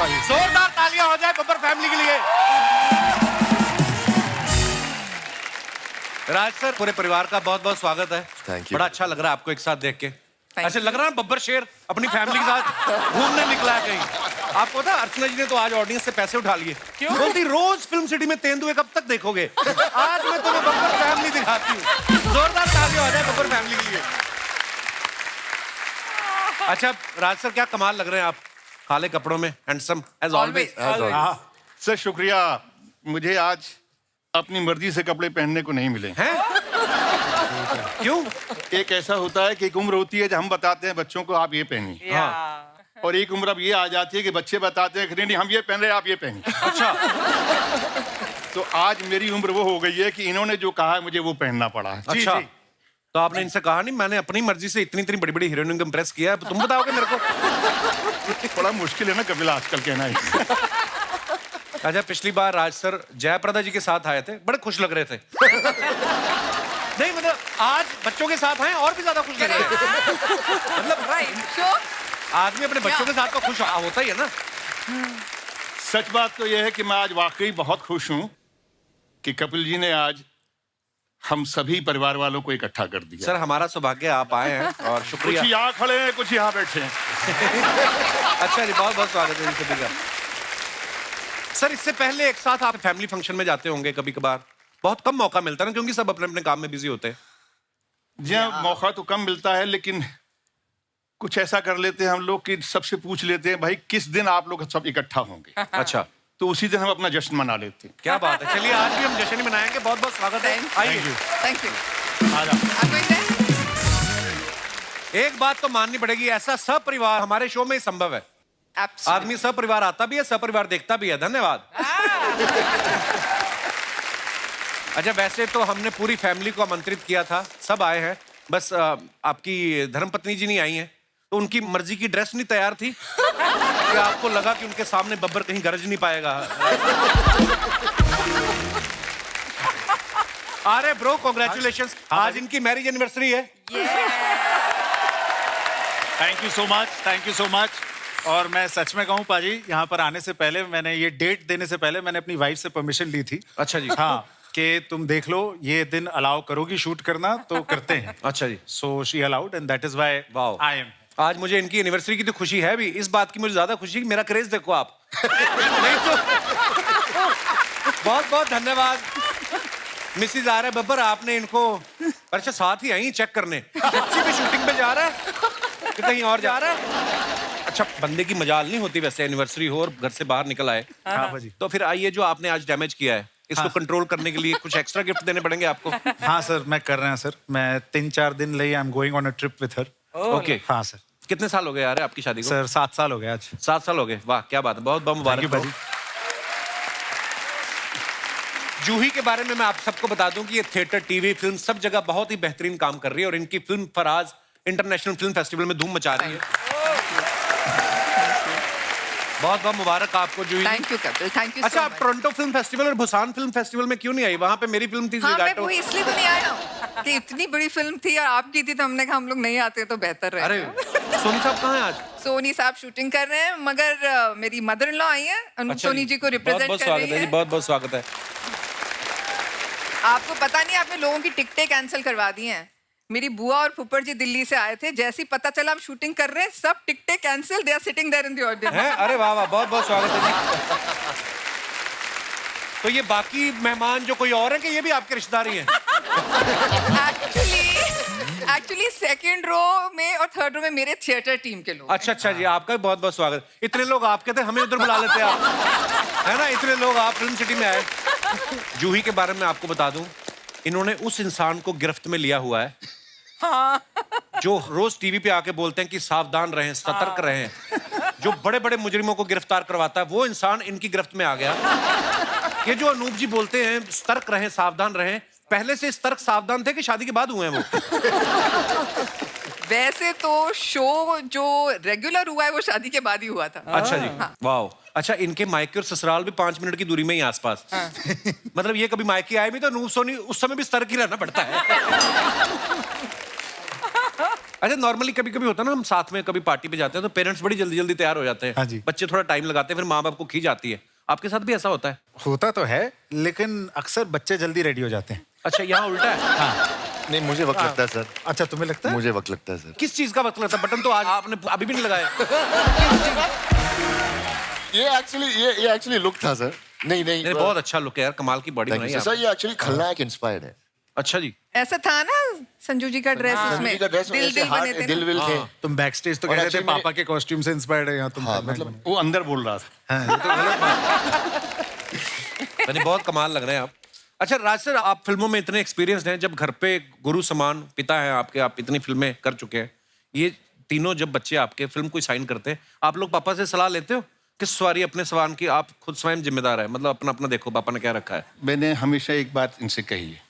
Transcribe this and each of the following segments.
जोरदार तालियां हो जाए बब्बर फैमिली के लिए। राज सर, पूरे परिवार का बहुत बहुत स्वागत है। Thank you. बड़ा अच्छा लग रहा है आपको एक साथ देख के। ऐसे लग रहा है बब्बर शेर अपनी फैमिली के साथ घूमने निकला है कहीं। आपको पता अर्चना जी ने तो आज ऑडियंस से पैसे उठा लिए। क्यों? बोलती रोज फिल्म सिटी में तेंदुए कब तक देखोगे, आज मैं तुम्हें बब्बर फैमिली दिखाती हूँ। जोरदार तालियां हो जाए बब्बर फैमिली के लिए। अच्छा राज सर, क्या कमाल लग रहे हैं आप काले कपड़ों में, हैंडसम एज ऑलवेज। सर शुक्रिया, मुझे आज अपनी मर्जी से कपड़े पहनने को नहीं मिले हैं? क्यों? एक ऐसा होता है कि एक उम्र होती है जब हम बताते हैं बच्चों को आप ये पहनिए, हाँ। और एक उम्र अब ये आ जाती है कि बच्चे बताते हैं कि नहीं हम ये पहन रहे हैं, आप ये पहनिए। अच्छा। तो आज मेरी उम्र वो हो गई है कि इन्होंने जो कहा है मुझे वो पहनना पड़ा है। अच्छा, तो आपने इनसे कहा नहीं मैंने अपनी मर्जी से इतनी इतनी बड़ी बड़ी हीरोइन को इम्प्रेस किया है, तुम बताओगे मेरे को? बड़ा मुश्किल है ना कपिला आजकल कहना है। अच्छा, पिछली बार राज सर जयप्रदा जी के साथ आए थे, बड़े खुश लग रहे थे। नहीं मतलब आज बच्चों के साथ आए और भी ज्यादा खुश लग रहे थे। मतलब आदमी अपने बच्चों के साथ तो खुश होता ही है ना। सच बात तो यह है कि मैं आज वाकई बहुत खुश हूँ कि कपिल जी ने आज हम सभी परिवार वालों को इकट्ठा कर दिया। सर हमारा सौभाग्य आप आए हैं और शुक्रिया। कुछ यहाँ खड़े हैं, कुछ यहाँ बैठे हैं। अच्छा जी, बहुत बहुत स्वागत है सभी का। सर इससे पहले एक साथ आप फैमिली फंक्शन में जाते होंगे कभी कभार, बहुत कम मौका मिलता है ना क्योंकि सब अपने अपने काम में बिजी होते हैं। जी हाँ, मौका तो कम मिलता है, लेकिन कुछ ऐसा कर लेते हैं हम लोग कि सबसे पूछ लेते हैं भाई किस दिन आप लोग सब इकट्ठा होंगे। अच्छा, तो उसी दिन हम अपना जश्न मना लेते हैं। क्या बात है। चलिए आज भी हम जश्न ही मनाएंगे। बहुत बहुत स्वागत है, आइए। Thank you. एक बात तो माननी पड़ेगी, ऐसा सपरिवार हमारे शो में ही संभव है। आदमी सपरिवार आता भी है, सपरिवार देखता भी है। धन्यवाद। अच्छा, वैसे तो हमने पूरी फैमिली को आमंत्रित किया था, सब आए हैं, बस आपकी धर्मपत्नी जी नहीं आई हैं, तो उनकी मर्जी की ड्रेस नहीं तैयार थी कि आपको लगा कि उनके सामने बब्बर कहीं गरज नहीं पाएगा। अरे ब्रो, कांग्रेचुलेशंस, आज इनकी मैरिज एनिवर्सरी है। Thank you so much, thank you so much. और मैं सच में कहूँ पाजी, यहाँ पर आने से पहले मैंने ये डेट देने से पहले मैंने अपनी वाइफ से परमिशन ली थी। अच्छा जी। हाँ, कि तुम देख लो ये दिन अलाउ करोगी शूट करना तो करते हैं। अच्छा जी। So she allowed and that is why I am. आज मुझे इनकी एनिवर्सरी की तो खुशी है भी, इस बात की मुझे ज्यादा खुशी कि मेरा क्रेज देखो आप। नहीं तो बहुत बहुत धन्यवाद मिसिज आर्य बब्बर, आपने इनको अच्छा साथ ही आई चेक करने। बच्ची भी शूटिंग पे जा रहा है कि कहीं और जा रहा है? अच्छा, बंदे की मजाल नहीं होती वैसे एनिवर्सरी हो और घर से बाहर निकल आए। हाँ भाजी। तो फिर आइए, जो आपने आज डैमेज किया है इसको कंट्रोल करने के लिए कुछ एक्स्ट्रा गिफ्ट देने पड़ेंगे आपको। हाँ सर, मैं कर रहे हैं सर, मैं 3-4 दिन लिए I am going on a trip with her. Okay. हाँ सर। कितने साल हो गए यार आपकी शादी को? सर 7 साल हो गए आज। 7 साल हो गए, वाह क्या बात है, बहुत बहुत मुबारक हो। जूही के बारे में मैं आप सबको बता दूं कि ये थिएटर, टीवी, फिल्म सब जगह बहुत ही बेहतरीन काम कर रही है और इनकी film Faraaz international film festival में धूम मचा रही है। बहुत बहुत मुबारक आपको Juhi. Thank you Kapil, thank you. अच्छा, आप टोरंटो फिल्म फेस्टिवल और बुसान फिल्म फेस्टिवल में क्यों नहीं आई? वहां पे मेरी फिल्म थी। हाँ, मैं वही इसलिए तो नहीं आया कि इतनी बड़ी फिल्म थी और आपकी थी, तो हमने कहा हम लोग नहीं आते तो बेहतर रहे। अरे सोनी साहब कहाँ हैं आज? सोनी साहब शूटिंग कर रहे हैं, मगर मेरी मदर इन लॉ आई है, सोनी जी को रिप्रेजेंट कर रही है। बहुत बहुत स्वागत है। आपको पता नहीं, आपने लोगों की टिकटें कैंसिल करवा दी हैं। मेरी बुआ और फुफड़ जी दिल्ली से आए थे, जैसे ही पता चला हम शूटिंग कर रहे हैं सब टिकटें cancel, they are sitting there in the audience. हैं? अरे वाह वाह, बहुत बहुत स्वागत है जी। तो ये बाकी मेहमान जो कोई और है कि ये भी आपके रिश्तेदार ही हैं? एक्चुअली सेकंड रो में और थर्ड रो में मेरे थिएटर टीम के लोग। अच्छा अच्छा जी, आपका भी बहुत बहुत स्वागत। इतने लोग आपके थे, हमें उधर बुला लेते आप, है ना? इतने लोग आप फिल्म सिटी में आए। जूही के बारे में आपको बता दूं, इन्होंने उस इंसान को गिरफ्त में लिया हुआ है जो रोज टीवी पे आके बोलते हैं कि सावधान रहें, सतर्क रहें, जो बड़े बड़े मुजरिमों को गिरफ्तार करवाता है, वो इंसान इनकी गिरफ्त में आ गया। ये जो अनूप जी बोलते हैं सतर्क रहें, सावधान रहें, पहले से सतर्क सावधान थे कि शादी के बाद हुए हैं वो? वैसे तो शो जो रेगुलर हुआ है वो शादी के बाद ही हुआ था। अच्छा जी। वाह। अच्छा, इनके मायके और ससुराल भी 5 मिनट की दूरी में ही आसपास। मतलब ये कभी मायके आए भी तो नूर सोनी उस समय भी सतर्क ही रहना पड़ता है। अच्छा, नॉर्मली कभी कभी होता है ना, हम साथ में कभी पार्टी पे जाते हैं तो पेरेंट्स बड़ी जल्दी जल्दी तैयार हो जाते हैं। हाँ जी। बच्चे थोड़ा टाइम लगाते हैं, फिर माँ बाप को खींच आती है। आपके साथ भी ऐसा होता है? होता तो है, लेकिन अक्सर बच्चे जल्दी रेडी हो जाते हैं। अच्छा, यहाँ उल्टा है। नहीं, मुझे वक्त लगता है सर। अच्छा, तुम्हें लगता है? मुझे वक्त लगता है सर। किस चीज का वक्त लगता है? बटन तो आज आपने अभी भी नहीं लगाया। ये एक्चुअली लुक था सर। नहीं नहीं, नहीं, बहुत अच्छा लुक है यार, कमाल की बॉडी थैंक बनाई यू है सर। आपने। ये एक्चुअली खलनायक इंस्पायर्ड है। अच्छा जी। ऐसा था ना संजू जी का ड्रेस उसमें, का ड्रेस दिल दिल बने थे दिल ना? विल थे। तुम बैक स्टेज तो और कह रहे थे actually मेरे- पापा के कॉस्ट्यूम से इंस्पायर्ड है, यहाँ तुम हाँ, खलनायक मतलब वो अंदर बोल रहा था। बने। हाँ, ये तो गलत बात है। यानी बहुत कमाल लग रहे हैं आप। अच्छा राज सर, आप फिल्मों में इतने एक्सपीरियंस हैं, जब घर पे गुरु समान पिता हैं आपके, आप इतनी फिल्में कर चुके हैं, ये तीनों जब बच्चे आपके फिल्म कोई साइन करते हैं, आप लोग पापा से सलाह लेते हो किस सवारी अपने सवान की? आप खुद स्वयं जिम्मेदार है, मतलब अपना अपना देखो पापा ने क्या रखा है। मैंने हमेशा एक बात इनसे कही है,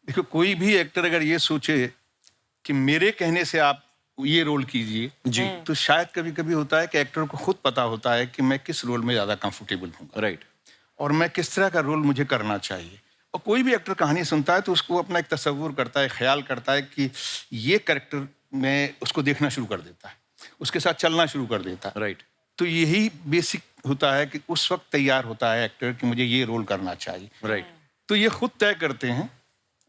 देखो कोई भी एक्टर अगर ये सोचे कि मेरे कहने से आप ये रोल कीजिए जी। तो शायद कभी कभी होता है कि एक्टर को खुद पता होता है कि मैं किस रोल में ज्यादा कंफर्टेबल हूँ राइट। और मैं किस तरह का रोल मुझे करना चाहिए। और कोई भी एक्टर कहानी सुनता है तो उसको अपना एक तस्वुर करता है, ख्याल करता है कि ये कैरेक्टर में उसको देखना शुरू कर देता है, उसके साथ चलना शुरू कर देता है। राइट। तो यही बेसिक होता है कि उस वक्त तैयार होता है एक्टर कि मुझे ये रोल करना चाहिए। राइट। तो ये खुद तय करते हैं।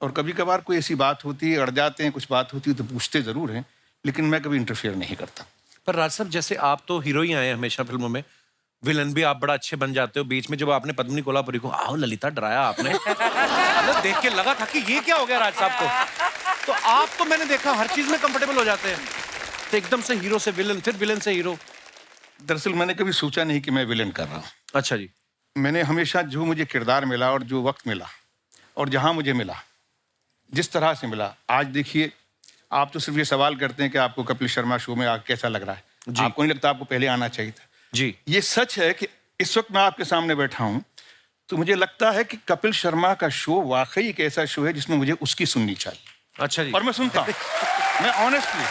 और कभी कभार कोई ऐसी बात होती है, अड़ जाते हैं, कुछ बात होती है तो पूछते जरूर हैं, लेकिन मैं कभी इंटरफेयर नहीं करता। पर राज साहब, जैसे आप तो हीरो ही आए हैं हमेशा फिल्मों में, विलन भी आप बड़ा अच्छे बन जाते हो। बीच में जब आपने पद्मिनी कोल्हापुरी को आओ ललिता डराया आपने, मतलब देख के लगा था कि ये क्या हो गया राज साहब को। तो आप तो मैंने देखा हर चीज में कंफर्टेबल हो जाते हैं, तो एकदम से हीरो से विलन, फिर विलन से हीरो। दरअसल मैंने कभी सोचा नहीं कि मैं विलन कर रहा हूँ। अच्छा जी। मैंने हमेशा जो मुझे किरदार मिला और जो वक्त मिला और जहाँ मुझे मिला, जिस तरह से मिला। आज देखिए, आप तो सिर्फ ये सवाल करते हैं कि आपको कपिल शर्मा शो में आके कैसा लग रहा है। आपको नहीं लगता आपको पहले आना चाहिए था? जी। ये सच है कि इस वक्त मैं आपके सामने बैठा हूं तो मुझे लगता है कि कपिल शर्मा का शो वाकई एक ऐसा शो है जिसमें मुझे उसकी सुननी चाहिए। अच्छा जी। और मैं सुनता हूं, मैं ऑनेस्टली,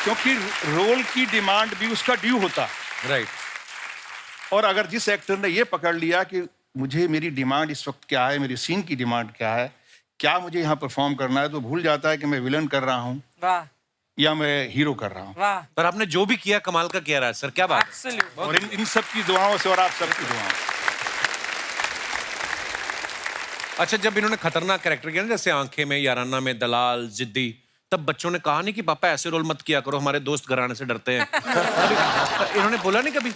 क्योंकि रोल की डिमांड भी उसका ड्यू होता है। राइट। और अगर जिस एक्टर ने ये पकड़ लिया कि मुझे मेरी डिमांड इस वक्त क्या है, मेरी सीन की डिमांड क्या है, क्या मुझे यहाँ परफॉर्म करना है, तो भूल जाता है कि मैं विलन कर रहा हूँ वाह या मैं हीरो कर रहा हूँ। वाह पर आपने जो भी किया कमाल का किया राज सर, क्या बात है। एब्सोल्यूट और इन सब की दुआओं से और आप सबकी दुआओं से। अच्छा, जब इन्होंने खतरनाक कैरेक्टर किया ना, जैसे आंखें में, याराना में, दलाल, जिद्दी, तब बच्चों ने कहा नहीं कि पापा ऐसे रोल मत किया करो, हमारे दोस्त घर आने से डरते हैं। इन्होंने बोला नहीं कभी?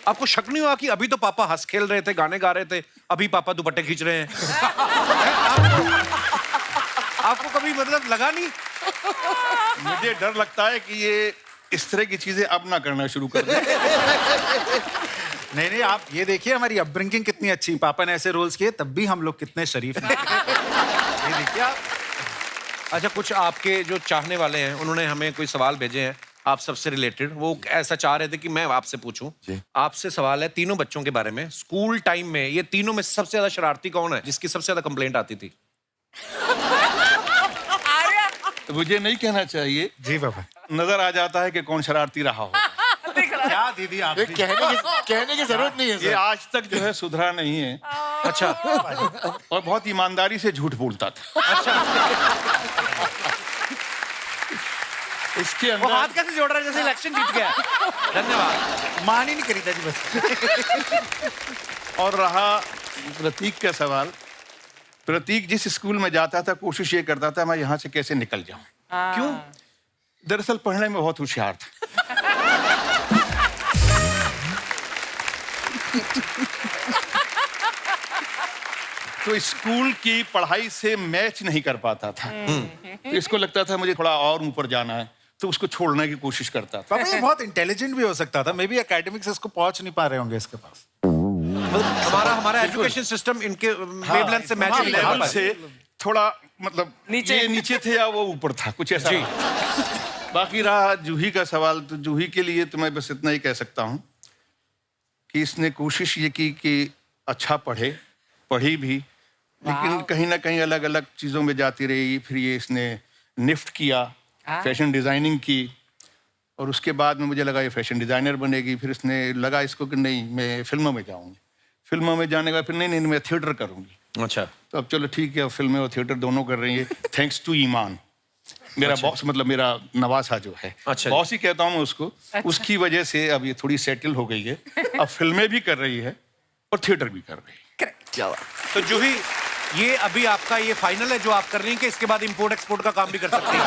आपको शक नहीं हुआ कि अभी तो पापा हंस खेल रहे थे, गाने गा रहे थे, अभी पापा दुपट्टे खींच रहे हैं? आपको कभी मतलब लगा नहीं? मुझे डर लगता है कि ये इस तरह की चीजें अब ना करना शुरू कर दें। नहीं नहीं, आप ये देखिए हमारी अपब्रिंगिंग कितनी अच्छी। पापा ने ऐसे रोल्स किए तब भी हम लोग कितने शरीफ हैं। ये देखिए आप। अच्छा, कुछ आपके जो चाहने वाले हैं उन्होंने हमें कोई सवाल भेजे हैं आप सबसे रिलेटेड। वो ऐसा चाह रहे थे कि मैं आपसे पूछूं। जी। आपसे सवाल है तीनों बच्चों के बारे में। स्कूल टाइम में ये तीनों में सबसे ज्यादा शरारती कौन है, जिसकी सबसे ज्यादा कंप्लेंट आती थी? तो मुझे नहीं कहना चाहिए, जी पापा। नजर आ जाता है कि कौन शरारती रहा हो। क्या दीदी आप ये कहने की जरूरत नहीं है ये सर। आज तक जो है सुधरा नहीं है अच्छा। और बहुत ईमानदारी से झूठ बोलता था। इसके वो हाथ अंदर कैसे जोड़ रहा है जैसे इलेक्शन जीत गया है। धन्यवाद। मान ही नहीं करी था जी बस। और रहा प्रतीक का सवाल, प्रतीक जिस स्कूल में जाता था कोशिश ये करता था मैं यहाँ से कैसे निकल जाऊं। क्यों दरअसल पढ़ने में बहुत होशियार था। तो स्कूल की पढ़ाई से मैच नहीं कर पाता था। तो इसको लगता था मुझे थोड़ा और ऊपर जाना है, तो उसको छोड़ने की कोशिश करता था। पापा ये बहुत इंटेलिजेंट भी हो सकता था। मे बी एकेडमिक से इसको पहुंच नहीं पा रहे होंगे इसके पास। हमारा एजुकेशन सिस्टम इनके वेवलेंथ से मैच हाँ, नहीं कर लेवल पाता। से थोड़ा मतलब नीचे। ये नीचे थे या वो ऊपर था, कुछ ऐसा। जी। बाकी रहा जूही का सवाल, तो जूही के लिए तो मैं बस इतना ही कह सकता हूँ कि इसने कोशिश ये की कि अच्छा पढ़ी भी, लेकिन कहीं ना कहीं अलग अलग चीज़ों में जाती रही। फिर ये इसने निफ्ट किया, फैशन डिज़ाइनिंग की, और उसके बाद में मुझे लगा ये फैशन डिज़ाइनर बनेगी। फिर इसने लगा इसको कि नहीं मैं फिल्मों में जाऊँगी। फिल्मों में जाने का फिर नहीं मैं थिएटर करूँगी। अच्छा। तो अब चलो ठीक है, अब फिल्में और थिएटर दोनों कर रही है, थैंक्स टू ईमान। मेरा बॉस मतलब मेरा नवासा जो है, अच्छा। बॉस ही कहता हूँ मैं उसको। उसकी वजह से अब ये थोड़ी सेटल हो गई है, अब फिल्में भी कर रही है और थिएटर भी कर रही है। करेक्ट। क्या बात। तो जूही, ये अभी आपका ये फाइनल है जो आप कर रही हैं कि इसके बाद इंपोर्ट एक्सपोर्ट का काम भी कर सकती हैं?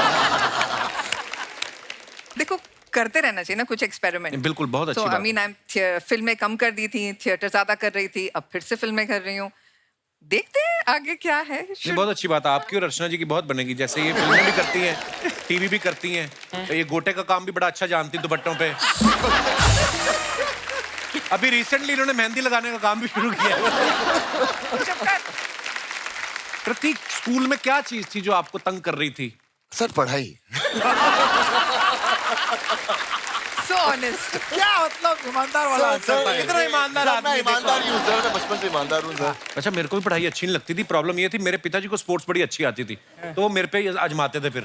देखो करते रहना चाहिए ना कुछ एक्सपेरिमेंट। बिल्कुल, बहुत अच्छी तो बात आई मीन फिल्में कम कर दी थी, थिएटर ज्यादा कर रही थी, अब फिर से फिल्में कर रही हूँ। देखते हैं आगे क्या है। नहीं, बहुत अच्छी बात है। आपकी और अर्चना जी की बहुत बनेगी। जैसे ये फिल्में भी करती हैं, टीवी भी करती हैं, तो ये गोटे का काम भी बड़ा अच्छा जानती दुपट्टों पे। अभी रिसेंटली इन्होंने मेहंदी लगाने का काम भी शुरू किया है। प्रतीक, स्कूल में क्या चीज थी जो आपको तंग कर रही थी? सर पढ़ाई। So honest. क्या मतलब ईमानदार वाला आंसर था ये। कितना ईमानदार सर, आदमी मैं है, ईमानदार ही हूँ सर, मैं बचपन से ईमानदार हूँ सर। अच्छा, मेरे को भी पढ़ाई अच्छी नहीं लगती थी। प्रॉब्लम ये थी, मेरे पिताजी को स्पोर्ट्स बड़ी अच्छी आती थी, तो वो मेरे पे ही आजमाते थे फिर।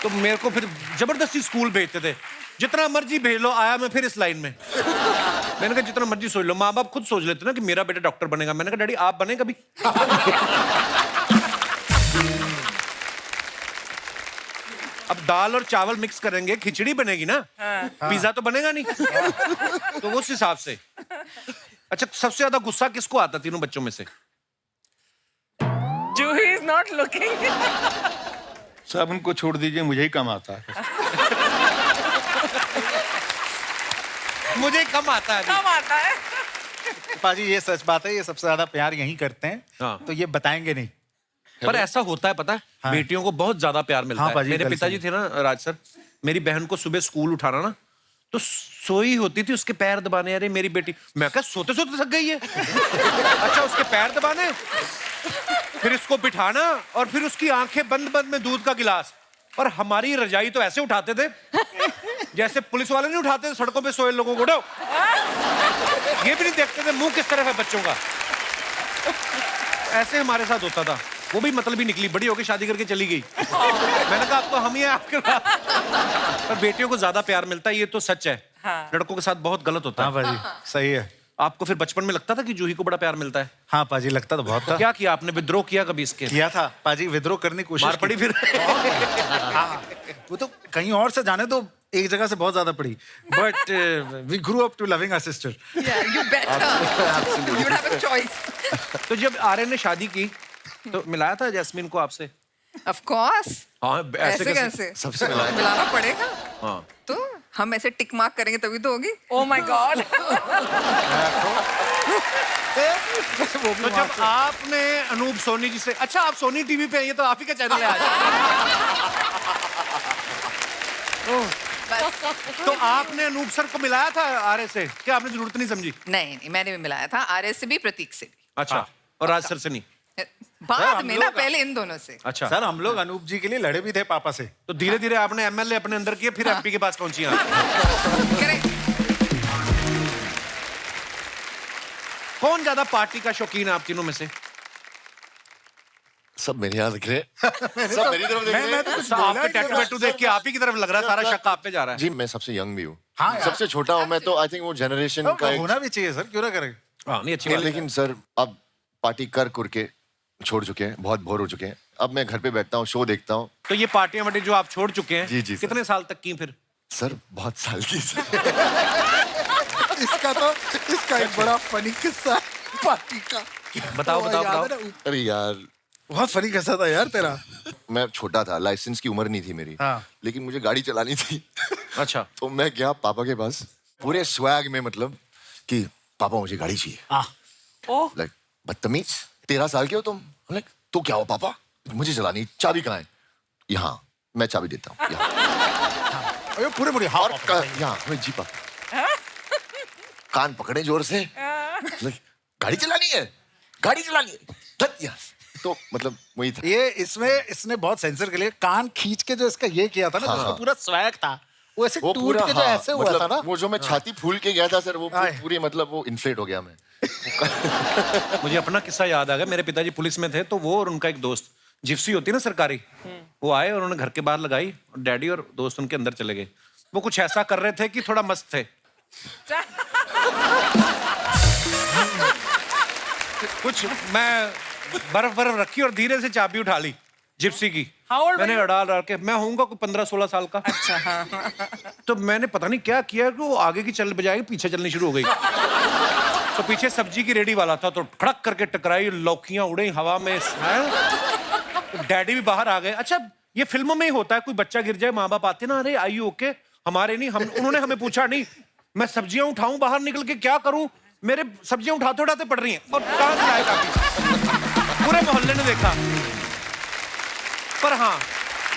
तो मेरे को फिर जबरदस्ती स्कूल भेजते थे। जितना मर्जी भेज लो, आया मैं फिर इस लाइन में। मैंने कहा जितना मर्जी सोच लो। माँ बाप खुद सोच लेते ना कि मेरा बेटा डॉक्टर बनेगा। मैंने कहा डैडी आप बने कभी? अब दाल और चावल मिक्स करेंगे, खिचड़ी बनेगी ना, पिज्जा तो बनेगा नहीं। तो उस हिसाब से। अच्छा, सबसे ज्यादा गुस्सा किसको आता तीनों बच्चों में से? Juhi is not looking. सब उनको छोड़ दीजिए, मुझे ही कम आता है। मुझे कम आता है अभी। कम आता है। पाजी ये सच बात है, ये सबसे ज्यादा प्यार यहीं करते हैं। हाँ। तो ये बताएंगे नहीं। पर ऐसा होता है, पता है, हाँ। बेटियों को बहुत ज्यादा प्यार मिलता हाँ, है। पाजी, मेरे कल पिताजी से। थे ना राज सर, मेरी बहन को सुबह स्कूल उठाना ना, तो सोई होती थी, उसके पैर दबाने। अरे मेरी बेटी, मैं कहा सोते सोते थक गई है। अच्छा, उसके पैर दबाने, फिर इसको बिठाना, और फिर उसकी आंखें बंद बंद में दूध का गिलास। और हमारी रजाई तो ऐसे उठाते थे जैसे पुलिस वाले नहीं उठाते थे सड़कों पे सोए लोगों को। उठो, ये भी नहीं देखते थे मुंह किस तरफ है बच्चों का। ऐसे हमारे साथ होता था। वो भी मतलब ही निकली, बड़ी होकर शादी करके चली गई। मैंने कहा अब तो हम ही हैं आपके साथ। पर बेटियों को ज्यादा प्यार मिलता है, ये तो सच है। हाँ। लड़कों के साथ बहुत गलत होता हाँ है। पाजी सही है। आपको फिर बचपन में लगता था कि जूही को बड़ा प्यार मिलता है? हाँ पाजी लगता तो बहुत था। क्या किया आपने? विद्रोह किया कभी इसके? किया था पाजी, विद्रोह करने की कोशिश मार पड़ी की। फिर? हाँ, वो तो कहीं और से जाने तो एक जगह से बहुत ज्यादा पड़ी। But we grew up to loving our sister. Yeah, you better. You would have a choice. तो जब आर्यन ने शादी की तो मिलाया था जैस्मीन को आपसे? Of course. हाँ, ऐसे कैसे? सबसे मिलाया। मिलाना पड़ेगा। हाँ। तो हम ऐसे टिक मार्क करेंगे तभी तो होगी। Oh my God. तो जब आपने अनूप सोनी जी से, अच्छा आप सोनी टीवी पे हैं, ये तो आप ही का चैनल है आज। बस। तो आपने अनूप सर को मिलाया था आर्य से? क्या आपने जरूरत नहीं समझी? नहीं नहीं, मैंने भी मिलाया था, आर्य से भी, प्रतीक से भी। अच्छा, और राज सर से नहीं? बाद हम में ना, लोग- पहले इन दोनों से। अच्छा, सर हम लोग अनूप जी के लिए लड़े भी थे पापा से। तो धीरे धीरे आपने एमएलए अपने अंदर किए, फिर एमपी के पास पहुंची आप। करेक्ट। कौन ज्यादा पार्टी का शौकीन है आप तीनों में से? सब मेरे यहाँ दिख रहे हैं। सब मेरी तरफ देख रहे हैं। कुछ आपके टैटू वैटू देख के आप ही की तरफ लग रहा है, सारा शक आप पे जा रहा है। जी मैं सबसे यंग भी हूँ। हाँ यार। सबसे छोटा हूँ मैं, तो आई थिंक वो जनरेशन का एक। होना भी चाहिए सर, क्यों ना करें। हाँ, नहीं अच्छी बात है। लेकिन सर अब पार्टी कर के छोड़ चुके हैं, बहुत बोर हो चुके हैं। अब मैं घर पे बैठता हूँ, शो देखता हूँ। तो ये पार्टियां वार्टी जो आप छोड़ चुके हैं, जी, जी, सर। कितने साल तक की फिर? सर बहुत साल की सर। इसका एक बड़ा फनी किस्सा पार्टी का। बताओ बताओ बताओ। अरे यार बहुत फनी किस्सा था यार तेरा। मैं छोटा था, लाइसेंस की उम्र नहीं थी मेरी। हाँ। लेकिन मुझे गाड़ी चलानी थी। अच्छा, तो मैं गया पापा के पास पूरे स्वैग में, मतलब कि पापा मुझे गाड़ी चाहिए। Oh. लाइक बदतमीज, 13 साल के हो तुम? लाइक तो क्या हो पापा, मुझे चलानी, चाबी कहाँ है? यहाँ, मैं चाबी देता हूँ यहाँ। अरे पूरे पूरे हाँ और यहाँ मैं जी पापा। कान पकड़े जोर से, लाइक गाड़ी चलानी है, गाड़ी चलानी है, धत यहाँ। तो मतलब वही था। ये इसमें इसने बहुत सेंसर के लिए कान खींच के जो इसका ये किया था ना, हाँ, उसका हाँ। पूरा स्वैग था। वो ऐसे वो टूट पूरा के जो हाँ, ऐसे हुआ मतलब था ना। वो जो मैं छाती फूल के गया था सर, वो आए। पूरी मतलब वो इन्फ्लेट हो गया मैं। मुझे अपना किस्सा याद आ गया। मेरे पिताजी पुलिस में थे, तो वो और उनका एक दोस्त, जिप्सी होती है ना सरकारी, वो आए और उन्होंने घर के बाहर लगाई और डैडी और दोस्त उनके अंदर चले गए। वो कुछ ऐसा कर रहे थे कि थोड़ा मस्त थे। कुछ मैं बर्फ रखी और धीरे से चाबी उठा ली। जिप्सी की। How old were मैंने you? अड़ा के, मैं होऊंगा कोई 15-16 साल का। अच्छा हाँ तो मैंने पता नहीं क्या किया कि वो आगे की चल बजाय पीछे चलनी शुरू हो गई। तो पीछे सब्जी की रेडी वाला था, तो खड़क करके टकराई, लौकियां उड़े हवा में। तो डैडी भी बाहर आ गए। अच्छा, ये फिल्मों में ही होता है, कोई बच्चा गिर जाए, माँ बाप आते ना, अरे आई ओके? हमारे नहीं, हम उन्होंने हमें पूछा नहीं। मैं सब्जियां उठाऊं बाहर निकल के, क्या करूं? मेरे सब्जियां उठाते उठाते पड़ रही हैं, और कहां से आए काफी? पूरे मोहल्ले ने देखा। पर हाँ,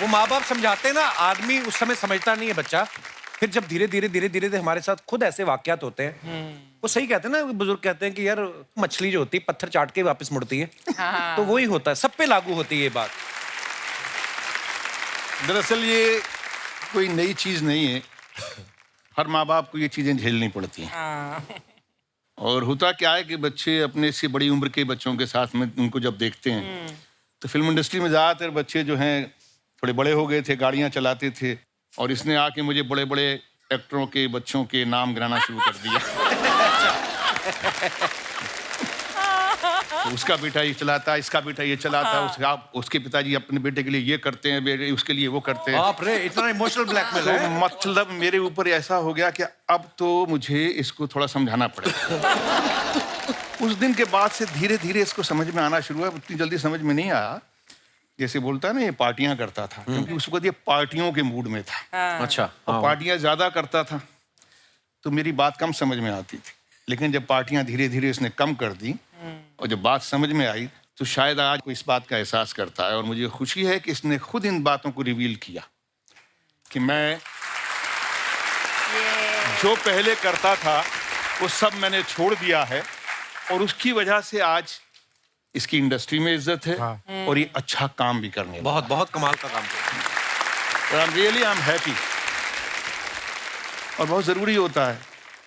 वो माँ बाप समझाते हैं ना, आदमी उस समय समझता नहीं है बच्चा। फिर जब धीरे धीरे हमारे साथ खुद ऐसे वाकयात होते हैं, वो सही कहते हैं ना, बुजुर्ग कहते हैं कि यार मछली जो होती है पत्थर चाट के वापस मुड़ती है। तो वही होता है, सब पे लागू होती है ये बात। दरअसल ये कोई नई चीज नहीं है, हर माँ बाप को ये चीजें झेलनी पड़ती हैं। और होता क्या है कि बच्चे अपने से बड़ी उम्र के बच्चों के साथ में उनको जब देखते हैं, तो फिल्म इंडस्ट्री में ज़्यादातर बच्चे जो हैं थोड़े बड़े हो गए थे, गाड़ियाँ चलाते थे, और इसने आके मुझे बड़े बड़े एक्टरों के बच्चों के नाम गिनाना शुरू कर दिया। तो उसका बेटा ये चलाता, इसका बेटा ये चलाता, उसके पिताजी अपने बेटे के लिए ये करते हैं, बेटे उसके लिए वो करते हैं। बाप रे, इतना इमोशनल ब्लैकमेल तो है। मतलब मेरे ऊपर ऐसा हो गया कि अब तो मुझे इसको थोड़ा समझाना पड़ेगा। उस दिन के बाद से धीरे धीरे इसको समझ में आना शुरू हुआ। उतनी जल्दी समझ में नहीं आया, जैसे बोलता है ना, ये पार्टियां करता था, क्योंकि उस वक्त ये पार्टियों के मूड में था। अच्छा, और पार्टियां ज्यादा करता था, तो मेरी बात कम समझ में आती थी। लेकिन जब पार्टियां धीरे धीरे इसने कम कर दी और जब बात समझ में आई, तो शायद आज को इस बात का एहसास करता है। और मुझे खुशी है कि इसने खुद इन बातों को रिवील किया कि मैं जो पहले करता था वो सब मैंने छोड़ दिया है, और उसकी वजह से आज इसकी इंडस्ट्री में इज्जत है। और ये अच्छा काम भी करने लगा। बहुत बहुत कमाल का काम किया। I am happy. और बहुत ज़रूरी होता है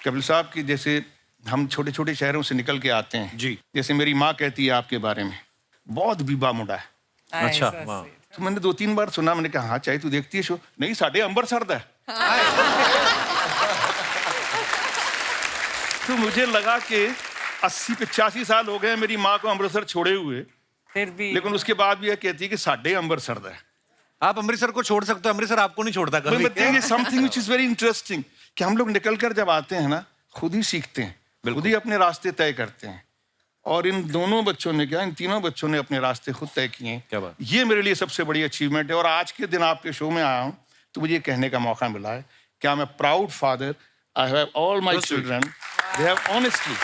कपिल साहब कि जैसे हम छोटे छोटे शहरों से निकल के आते हैं जी। जैसे मेरी माँ कहती है आपके बारे में, बहुत बीबा मुंडा है। अच्छा, वाह। तो मैंने 2-3 बार सुना, मैंने कहा हाँ चाहे तू देखती है शो, नहीं साढ़े अंबर सरद है। तो मुझे लगा कि 80-85 साल हो गए मेरी माँ को अमृतसर छोड़े हुए, फिर भी लेकिन उसके बाद भी यह कहती है कि साढ़े अंबर सरद है। आप अमृतसर को छोड़ सकते हो, अमृतसर आपको नहीं छोड़ता कभी। Something which is very interesting कि हम लोग निकल कर जब आते हैं ना, खुद ही सीखते हैं, खुद ही अपने रास्ते तय करते हैं। और इन दोनों बच्चों ने क्या, इन तीनों बच्चों ने अपने रास्ते खुद तय किए हैं। क्या बात। ये मेरे लिए सबसे बड़ी अचीवमेंट है। और आज के दिन आपके शो में आया हूँ तो मुझे कहने का मौका मिला है कि I am a proud father. I have all my children, they have honestly,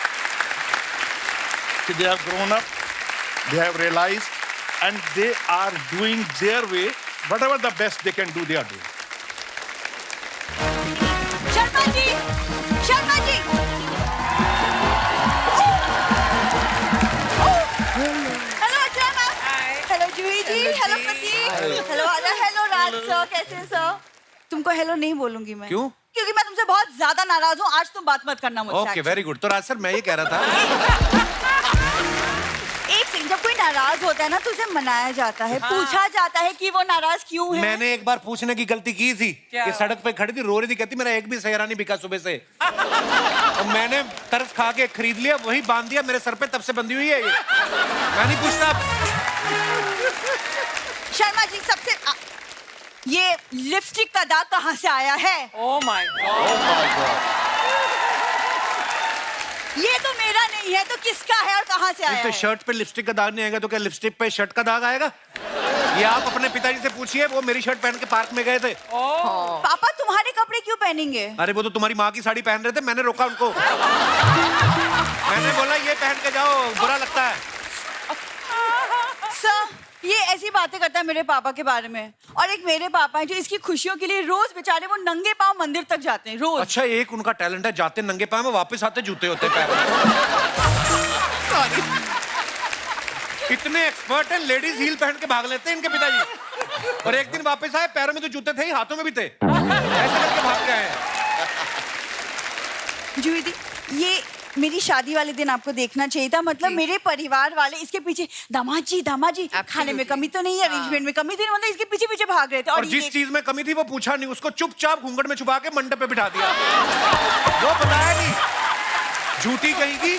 they have grown up, they have realized, and they are doing their way, whatever the best they can do, they are doing. Sharma ji, Sharma ji, hello Akshara, hello Juhi ji, hello Prateek, hello आजा, hello Raj sir, कैसे हैं sir? तुमको hello नहीं बोलूंगी मैं। क्यों? क्योंकि मैं तुमसे बहुत ज्यादा नाराज हूँ। आज तुम बात मत करना मुझसे। Okay, very good. तो राज सर, मैं ये कह रहा था, एक सेकंड, जब कोई नाराज होता है ना तो उसे मनाया जाता है, पूछा जाता है कि वो नाराज क्यों है। मैंने एक बार पूछने की गलती की थी कि सड़क पे खड़ी थी, रो रही थी, कहती मेरा एक भी सेहरा नहीं बिका सुबह से। और मैंने तरस खा के खरीद लिया, वही बांध दिया मेरे सर पे, तब से बंधी हुई है ये। मैं नहीं पूछता। शर्मा जी, सबसे ये लिपस्टिक का दाग कहाँ से आया है? Oh my God. ये तो मेरा नहीं है, तो किसका है और कहाँ से आया तो है? शर्ट पे लिपस्टिक का दाग नहीं आएगा तो क्या लिपस्टिक पे शर्ट का दाग आएगा? ये आप अपने पिताजी से पूछिए, वो मेरी शर्ट पहन के पार्क में गए थे। पापा तुम्हारे कपड़े क्यों पहनेंगे? अरे वो तो तुम्हारी माँ की साड़ी पहन रहे थे, मैंने रोका उनको। मैंने बोला ये पहन के जाओ, बुरा लगता है। सर, ये ऐसी बातें करता है मेरे पापा के बारे में। और एक मेरे पापा हैं जो इसकी खुशियों के लिए रोज बेचारे वो नंगे पांव मंदिर तक जाते हैं, रोज। अच्छा, एक उनका टैलेंट है, जाते नंगे पाँव में, वापस आते जूते होते पैर में। इतने एक्सपर्ट हैं, लेडीज हील पहन के भाग लेते हैं इनके पिताजी। और एक दिन वापस आए, पैरों में तो जूते थे ही, हाथों में भी थे, ऐसे करके भाग के आए। जूही दी, ये मेरी शादी वाले दिन आपको देखना चाहिए था। मतलब मेरे परिवार वाले इसके पीछे, दामाद जी खाने में कमी तो नहीं है, अरेंजमेंट में कमी थी, मतलब इसके पीछे पीछे भाग रहे थे। और जिस चीज में कमी थी वो पूछा नहीं, उसको चुपचाप घूंघट में छुपा के मंडप पे बिठा दिया। वो बताया नहीं, झूठी कहीं की।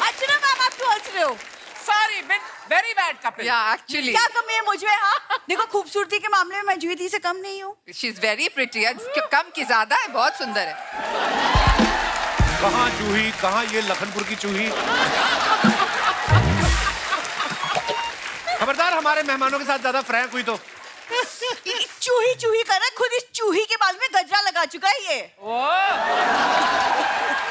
अच्छा ना मैम, आप क्यों हंस रहे हो? sorry, very bad couple. Yeah, actually. क्या कमी है मुझ में? हाँ देखो, खूबसूरती के मामले में मैं जूही दी से कम नहीं हूँ। She's very pretty. कम की ज्यादा है, बहुत सुंदर है। कहाँ जूही, कहाँ ये लखनपुर की चूही। खबरदार हमारे मेहमानों के साथ ज्यादा फ्रैंक हुई तो। चूही चूही कर रहा है, खुद इस चूही के बाल में गजरा लगा चुका है ये।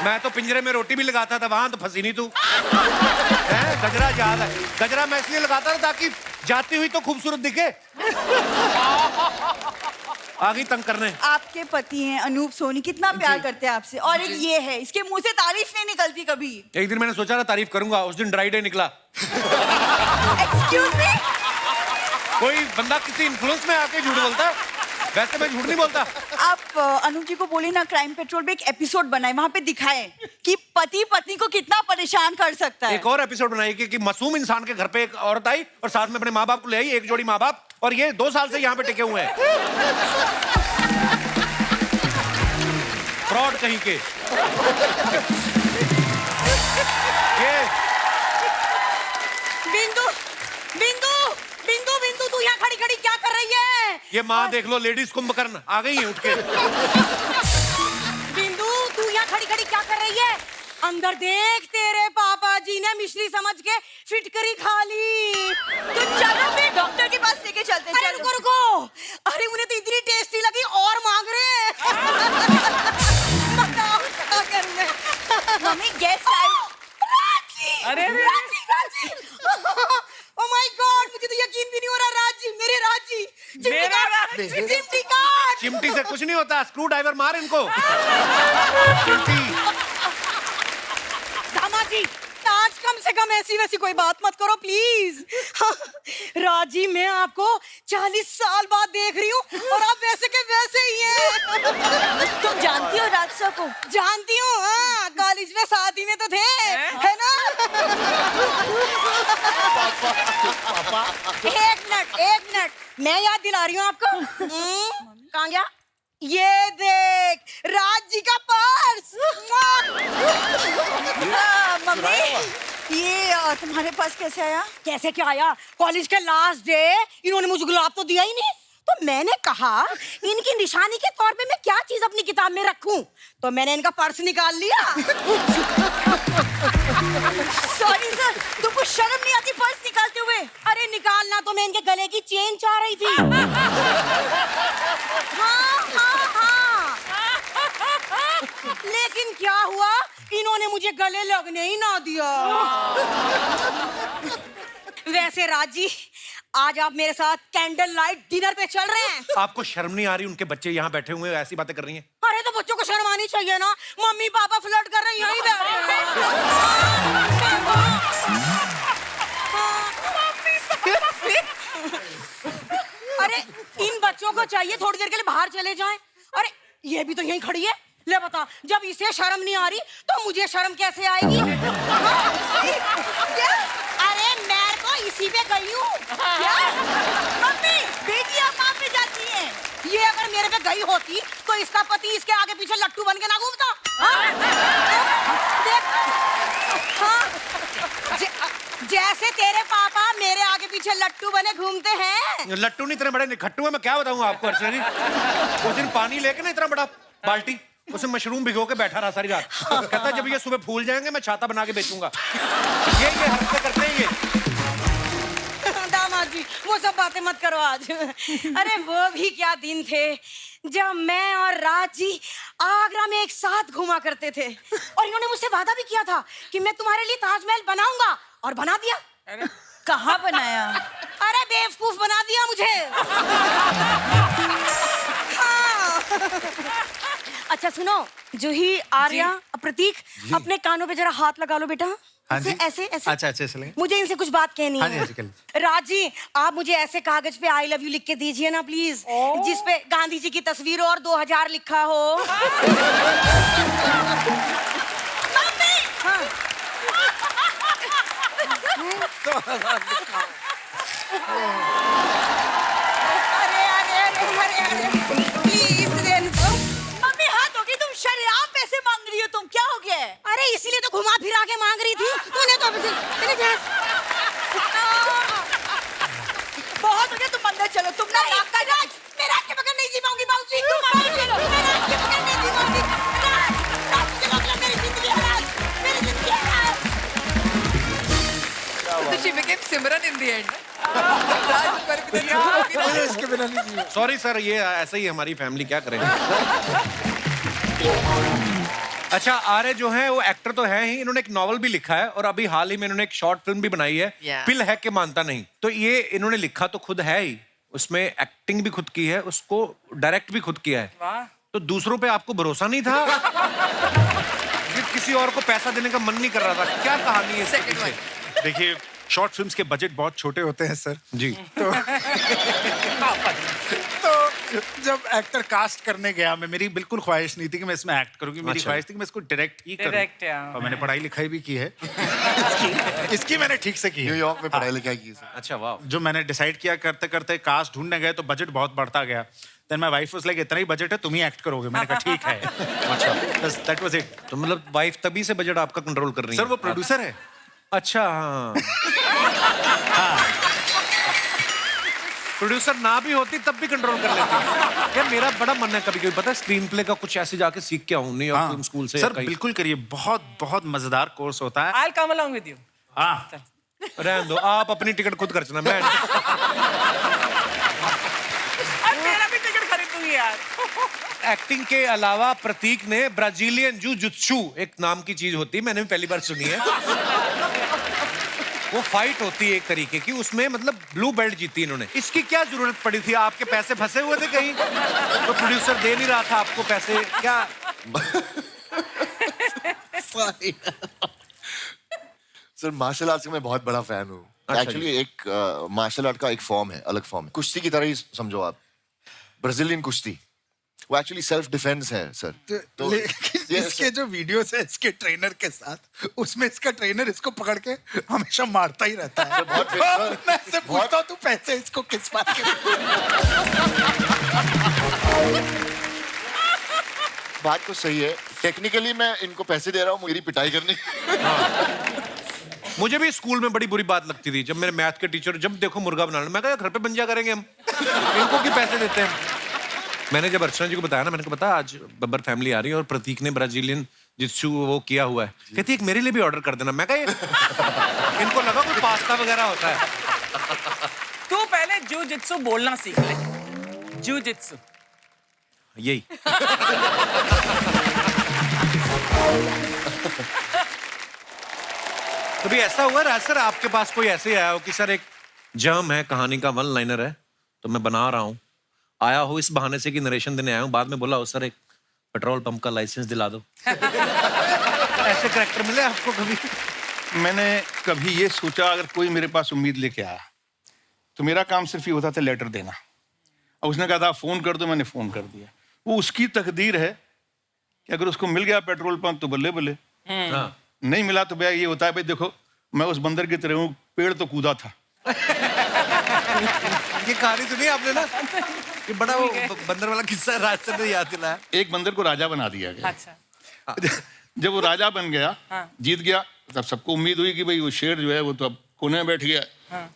मैं तो पिंजरे में रोटी भी लगाता था, वहां तो फंसी नहीं तू। हैं? गजरा याद है, गजरा मैं इसलिए लगाता था ताकि जाती हुई तो खूबसूरत दिखे। आ गई तंग करने। आपके पति हैं अनूप सोनी, कितना प्यार करते हैं आपसे, और एक ये है, इसके मुंह से तारीफ नहीं निकलती कभी। एक दिन मैंने सोचा था तारीफ करूंगा, उस दिन ड्राई डे निकला। एक्सक्यूज मी, कोई बंदा किसी इन्फ्लुएंस में आके झूठ बोलता है, वैसे मैं झूठ नहीं बोलता। आप अनूप जी को बोले ना क्राइम पेट्रोल पे एक एपिसोड बनाए, वहाँ पे दिखाए कि पति पत्नी को कितना परेशान कर सकता है। एक और एपिसोड बनाई कि मासूम इंसान के घर पे एक औरत आई और साथ में अपने माँ बाप को ले आई, एक जोड़ी माँ बाप, और ये 2 साल से यहाँ पे टिके हुए हैं। फ्रॉड कहीं के। ये बिंदु बिंदु बिंदु बिंदु तू यहाँ खड़ी खड़ी क्या कर रही है? ये माँ देख लो, लेडीज कुंभकर्ण आ गई है उठ के। बिंदु तू यहाँ खड़ी खड़ी क्या कर रही है? अंदर देख, तेरे पापा जी ने मिश्री समझ के फिटकरी खा ली। तो चलो फिर डॉक्टर के पास लेके चलते हैं। अरे रुको रुको, अरे उन्हें तो इतनी टेस्टी लगी और मांग रहे हैं। बताओ क्या करूं मैं? मम्मी गेस्ट आए। अरे राजी राजी, ओह माय गॉड, मुझे तो यकीन भी नहीं हो रहा। राजी, मेरे राजी, चिमटी काट। चिमटी से कुछ नहीं होता, स्क्रू ड्राइवर मार इनको। चिमटी। दामाजी, आज कम से कम ऐसी वैसी कोई बात मत करो प्लीज। राजी, मैं आपको 40 साल बाद देख रही हूँ और आप वैसे के वैसे ही हैं। तुम जानती हो राजसा को? जानती हूँ, हाँ, कॉलेज में शादी में तो थे, है ना? एक मिनट, मैं याद दिला रही हूँ आपको। कहाँ गया? ये देख, राज जी का पर्स। मम्मी, ये तुम्हारे पास कैसे आया? कैसे क्या आया? कॉलेज के लास्ट डे इन्होंने मुझे गुलाब तो दिया ही नहीं, तो मैंने कहा इनकी निशानी के तौर पे मैं क्या चीज अपनी किताब में रखूं, तो मैंने इनका पर्स निकाल लिया। सॉरी सर, तुमको शर्म नहीं आती पर्स निकालते हुए? अरे निकालना तो मैं इनके गले की चेन चाह रही थी। हाँ। लेकिन क्या हुआ, इन्होंने मुझे गले लगने ही ना दिया। वैसे राजी, आज आप मेरे साथ कैंडल लाइट डिनर पे चल रहे हैं। आपको शर्म नहीं आ रही? उनके बच्चे यहाँ बैठे हुए ऐसी बातें कर रही हैं। अरे तो बच्चों को शर्म आनी चाहिए ना, मम्मी पापा फ्लर्ट कर रहे हैं, यहीं बैठे हैं। अरे इन बच्चों को चाहिए थोड़ी देर के लिए बाहर चले जाएं। अरे ये भी तो यहीं खड़ी है, ले बता, जब इसे शर्म नहीं आ रही तो मुझे शर्म कैसे आएगी? अरे मैं तो इसी पे गई हूँ। मम्मी, बेटी आप वहाँ पे जाती हैं। ये अगर मेरे पे गई होती तो इसका पति इसके आगे पीछे लट्टू बन के ना घूमता। देख, जैसे तेरे पापा मेरे आगे पीछे लट्टू बने घूमते हैं। लट्टू नहीं, इतने बड़े निखट्टू है, मैं क्या बताऊँ आपको अर्चना जी। उस दिन पानी लेके ना इतना बड़ा बाल्टी, उसमें मशरूम भिगो के बैठा रहा सारी रात। कहता जब ये सुबह फूल जाएंगे मैं छाता बना के बेचूंगा। ये हरकतें करते हैं ये। दामाद जी, वो सब बातें मत करो आज। अरे वो भी क्या दिन थे जब मैं और राज जी आगरा में एक साथ घुमा करते थे, और इन्होंने मुझसे वादा भी किया था कि मैं तुम्हारे लिए ताजमहल बनाऊंगा, और बना दिया। कहाँ बनाया? अरे बेवकूफ बना दिया मुझे। हाँ। अच्छा सुनो, जूही, आर्या, प्रतीक, अपने कानों पे जरा हाथ लगा लो बेटा। हाँ जी। ऐसे ऐसे। अच्छा अच्छा, चलेंगे। मुझे इनसे कुछ बात कहनी हाँ है। जी, राज जी, आप मुझे ऐसे कागज पे आई लव यू लिख के दीजिए ना प्लीज, जिसपे गांधी जी की तस्वीर और 2000 लिखा हो। मम्मी! हाँ। अरे प्लीज रेनू। मम्मी हाथ होगी, तुम शर्म पैसे मांग रही हो, तुम क्या हो गया? अरे इसीलिए तो घुमा फिरा के मांग रही थी। तूने तो and Simran in the end. Raj पर भी तो मुझे इसके बिना नहीं जियो। सॉरी सर, ये ऐसा ही हमारी फैमिली, क्या करेंगे। अच्छा, आर्य जो है वो एक्टर तो है ही, इन्होंने एक नॉवल भी लिखा है और अभी हाल ही में इन्होंने एक शॉर्ट फिल्म भी बनाई है, Yeah. पिल है कि मानता नहीं। तो ये इन्होंने लिखा तो खुद है ही, उसमें एक्टिंग भी खुद की है, उसको डायरेक्ट भी खुद किया है। वाह। तो दूसरों पे आपको भरोसा नहीं था? कि किसी और को पैसा देने का मन नहीं कर रहा था? क्या कहानी है इसके Second पीछे? one. देखिए, शॉर्ट फिल्म्स के बजट बहुत छोटे होते हैं सर। जी। तो जब एक्टर कास्ट करने गया, मैं, मेरी बिल्कुल ख्वाहिश नहीं थी कि मैं इसमें एक्ट करूं, मेरी अच्छा। ख्वाहिश थी कि मैं इसको डायरेक्ट ही करूं। Direct, yeah. और मैंने पढ़ाई लिखाई भी की है। इसकी मैंने ठीक से की है। न्यूयॉर्क में पढ़ाई लिखाई की सर। अच्छा, वाह। जो मैंने डिसाइड किया करते करते कास्ट ढूंढने गए तो बजट बहुत बढ़ता गया। Then my wife was like, इतना ही बजट है, तुम ही एक्ट करोगे। मैंने कहा ठीक है। अच्छा, बस दैट वाज इट। तो मतलब वाइफ तभी से बजट आपका कंट्रोल कर रही है? सर वो प्रोड्यूसर है। अच्छा, हाँ। प्रोड्यूसर ना भी होती तब भी कंट्रोल कर लेती। यार मेरा बड़ा मन है कभी कभी, पता है, स्क्रीन प्ले का कुछ ऐसे जाके सीख के आऊं, न्यूयॉर्क फिल्म स्कूल से। सर बिल्कुल करिए, बहुत बहुत मजेदार कोर्स होता है। I'll come along with you. हाँ, रहने दो, आप अपनी टिकट खुद खर्चना, मैं नहीं। अब मेरा भी टिकट खरीद दूंगी यार। एक्टिंग के अलावा प्रतीक ने ब्राजीलियन जू-जुत्सु एक नाम की चीज होती है, मैंने भी पहली बार सुनी है। वो फाइट होती है एक तरीके की, उसमें मतलब ब्लू बेल्ट जीती इन्होंने। इसकी क्या जरूरत पड़ी थी? आपके पैसे फंसे हुए थे कहीं? तो प्रोड्यूसर दे नहीं रहा था आपको पैसे, क्या? सर मार्शल आर्ट्स का मैं बहुत बड़ा फैन हूँ। अच्छा एक्चुअली एक मार्शल आर्ट का एक फॉर्म है, अलग फॉर्म है, कुश्ती की तरह ही समझो आप। ब्राजीलियन कुश्ती वो एक्चुअली सेल्फ डिफेंस है सर। तो लेकिन ये इसके जो वीडियोस है इसके ट्रेनर के साथ, उसमें इसका ट्रेनर इसको पकड़ के हमेशा मारता ही रहता है। बहुत मैं इससे पूछता हूँ, तू पैसे इसको किस बात के? बात तो सही है, टेक्निकली मैं इनको पैसे दे रहा हूँ मेरी पिटाई करने की। मुझे भी स्कूल में बड़ी बुरी बात लगती थी जब मेरे मैथ के टीचर, जब देखो मुर्गा बनाना, मैं कहा घर पे बन जा करेंगे हम, इनको क्यों पैसे देते हैं? मैंने जब अर्चना जी को बताया ना, मैंने कहा पता आज बब्बर फैमिली आ रही है और प्रतीक ने ब्राजीलियन जित्सु वो किया हुआ है। कहती एक मेरे लिए भी ऑर्डर कर देना। मैं कहा इनको लगा कोई पास्ता वगैरह होता है। तू पहले जू जित्सु बोलना सीख ले। जू जित्सु। यही। कभी ऐसा हुआ राज सर आपके पास कोई ऐसे आया हो कि सर एक जर्म है, कहानी का वन लाइनर है तो मैं बना रहा हूँ, आया हो इस बहाने से कि नरेशन देने आया हूँ, बाद में बोला हो सर एक पेट्रोल पंप का लाइसेंस दिला दो? ऐसे करैक्टर मिले आपको कभी? मैंने कभी ये सोचा अगर कोई मेरे पास उम्मीद लेके आया तो मेरा काम सिर्फ ये होता था लेटर देना, और उसने कहा था फोन कर दो, मैंने फोन कर दिया। वो उसकी तकदीर है कि अगर उसको मिल गया पेट्रोल पंप तो बल्ले बल्ले, हाँ। नहीं मिला तो भैया ये होता है भाई देखो मैं उस बंदर की तरह हूँ, पेड़ तो कूदा था। ये कहानी सुनी आपने ना, ये बड़ा वो बंदर वाला किस्सा राज सर ने याद दिलाया। एक बंदर को राजा बना दिया गया। अच्छा। जब वो राजा बन गया, हाँ। जीत गया, तब सबको उम्मीद हुई कि भाई वो शेर जो है वो तो अब कोने में बैठ गया। हाँ।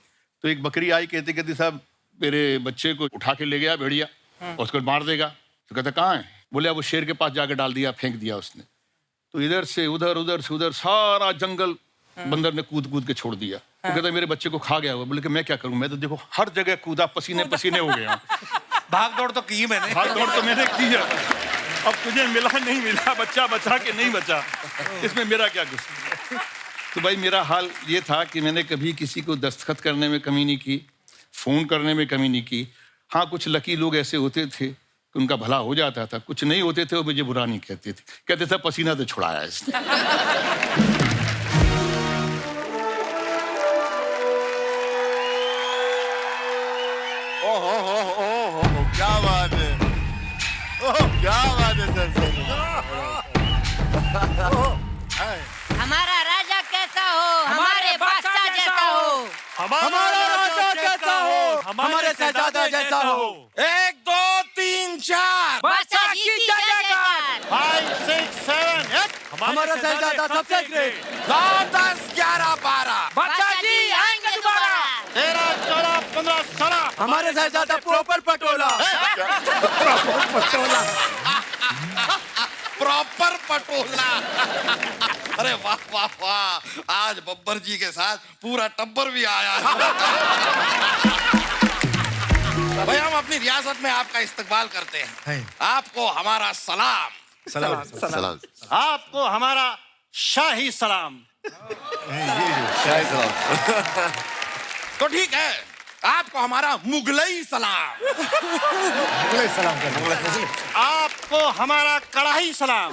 तो एक बकरी आई, कहती कहती साहब मेरे बच्चे को उठा के ले गया भेड़िया, और उसको मार देगा। तो कहता कहाँ है? बोले वो शेर के पास जाके डाल दिया, फेंक दिया उसने। तो इधर से उधर, उधर से उधर सारा जंगल बंदर ने कूद कूद के छोड़ दिया। वो कहता मेरे बच्चे को खा गया हुआ। बोले कि मैं क्या करूं, मैं तो देखो हर जगह कूदा, पसीने पसीने हो गया। भाग दौड़ तो की मैंने। भाग दौड़ तो मैंने की है, अब तुझे मिला नहीं मिला, बच्चा बचा के नहीं बचा, इसमें मेरा क्या कुछ। तो भाई मेरा हाल ये था कि मैंने कभी किसी को दस्तखत करने में कमी नहीं की, फोन करने में कमी नहीं की। हाँ, कुछ लकी लोग ऐसे होते थे कि उनका भला हो जाता था, कुछ नहीं होते थे वो मुझे बुरा नहीं कहते थे, कहते थे पसीना तो छुड़ाया इसने। क्या बात है, क्या बात है सर। हमारा राजा कैसा हो, हमारे बादशाह जैसा हो, हमारा राजा कैसा हो, हमारे शहजादा जैसा हो। 1 2 3 4 बादशाह जी की जय। 5 6 7 8 हमारा शहजादा सबसे ग्रेट। 9 10 11 12 बादशाह जी आएंगे दोबारा। 13 14 15 16 हमारे शहजादा प्रॉपर पटोला। प्रॉपर पटोला। अरे वाह वाह वाह, आज बब्बर जी के साथ पूरा टब्बर भी आया है। भाई हम अपनी रियासत में आपका इस्तकबाल करते हैं। आपको हमारा सलाम। सलाम। आपको हमारा शाही सलाम। शाही सलाम। तो ठीक है, आपको हमारा मुगलई सलाम। आपको हमारा कड़ाही सलाम।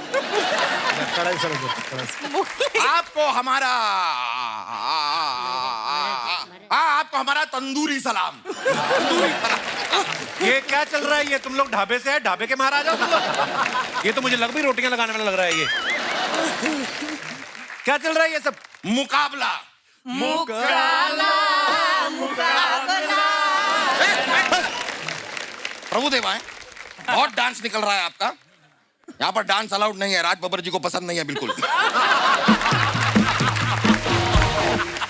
आपको हमारा आपको हमारा तंदूरी सलाम। ये क्या चल रहा है? ये तुम लोग ढाबे से है, ढाबे के महाराज हो तुम लोग? ये तो मुझे लग भी रोटियां लगाने वाला लग रहा है। ये क्या चल रहा है ये सब? मुकाबला। प्रभुदेव आए, बहुत डांस निकल रहा है आपका। यहाँ पर डांस अलाउड नहीं है, राज बब्बर जी को पसंद नहीं है बिल्कुल।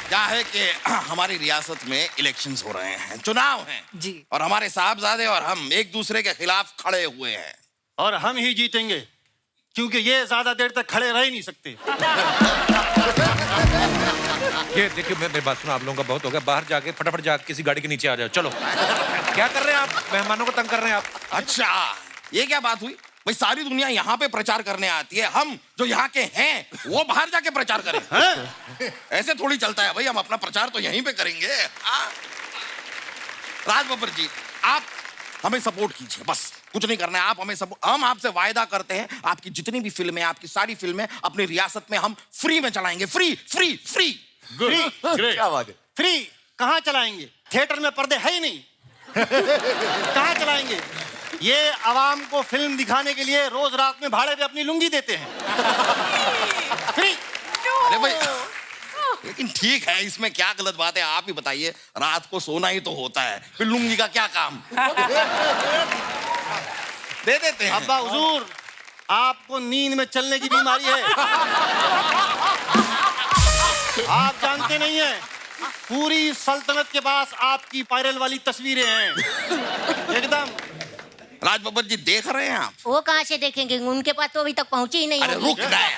क्या है कि हमारी रियासत में इलेक्शंस हो रहे हैं, चुनाव हैं जी। और हमारे साहबजादे और हम एक दूसरे के खिलाफ खड़े हुए हैं। और हम ही जीतेंगे, क्योंकि ये ज्यादा देर तक खड़े रह ही नहीं सकते। ये देखिए, मेरी बात सुनो, आप लोगों का बहुत हो गया। बाहर जाके फटाफट जाके किसी गाड़ी के नीचे आ जाओ। चलो। क्या कर रहे हैं आप? मेहमानों को तंग कर रहे हैं आप। अच्छा, ये क्या बात हुई? भाई सारी दुनिया यहाँ पे प्रचार करने आती है, हम जो यहाँ के हैं वो बाहर जाके प्रचार करें? ऐसे थोड़ी चलता है भाई, हम अपना प्रचार तो यहीं पे करेंगे। राज बब्बर जी, आप हमें सपोर्ट कीजिए, बस कुछ नहीं करना है। आप हमें हम आपसे वायदा करते हैं, आपकी जितनी भी फिल्में, आपकी सारी फिल्में अपनी रियासत में हम फ्री में चलाएंगे। Free free free. क्या बात है? फ्री कहाँ चलाएंगे? थिएटर में पर्दे है ही नहीं। कहाँ चलाएंगे? ये आवाम को फिल्म दिखाने के लिए रोज रात में भाड़े पे अपनी लुंगी देते हैं। फ्री। अरे भाई, लेकिन ठीक है, इसमें क्या गलत बात है? आप ही बताइए, रात को सोना ही तो होता है, फिर लुंगी का क्या काम? दे देते हैं। अब्बा हुजूर, आपको नींद में चलने की बीमारी है। आप जानते नहीं हैं, पूरी सल्तनत के पास आपकी वायरल वाली तस्वीरें हैं एकदम। राज बब्बर जी देख रहे हैं आप? वो कहाँ से देखेंगे, उनके पास तो अभी तक पहुंची ही नहीं अरे होगी। रुक गए।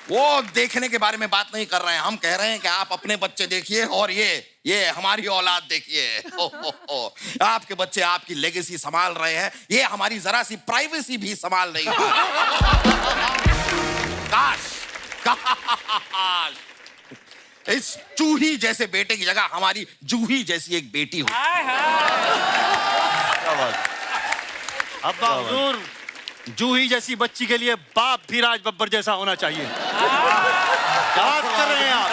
वो देखने के बारे में बात नहीं कर रहे हैं, हम कह रहे हैं कि आप अपने बच्चे देखिए और ये हमारी औलाद देखिए। आपके बच्चे आपकी लेगेसी संभाल रहे हैं, ये हमारी जरा सी प्राइवेसी भी संभाल नहीं पा रहे। काश काश इस चूही जैसे बेटे की जगह हमारी जूही जैसी एक बेटी हो। अब्बा हुजूर, जूही जैसी बच्ची के लिए बाप भी राज बब्बर जैसा होना चाहिए। क्या बात कर रहे हैं आप?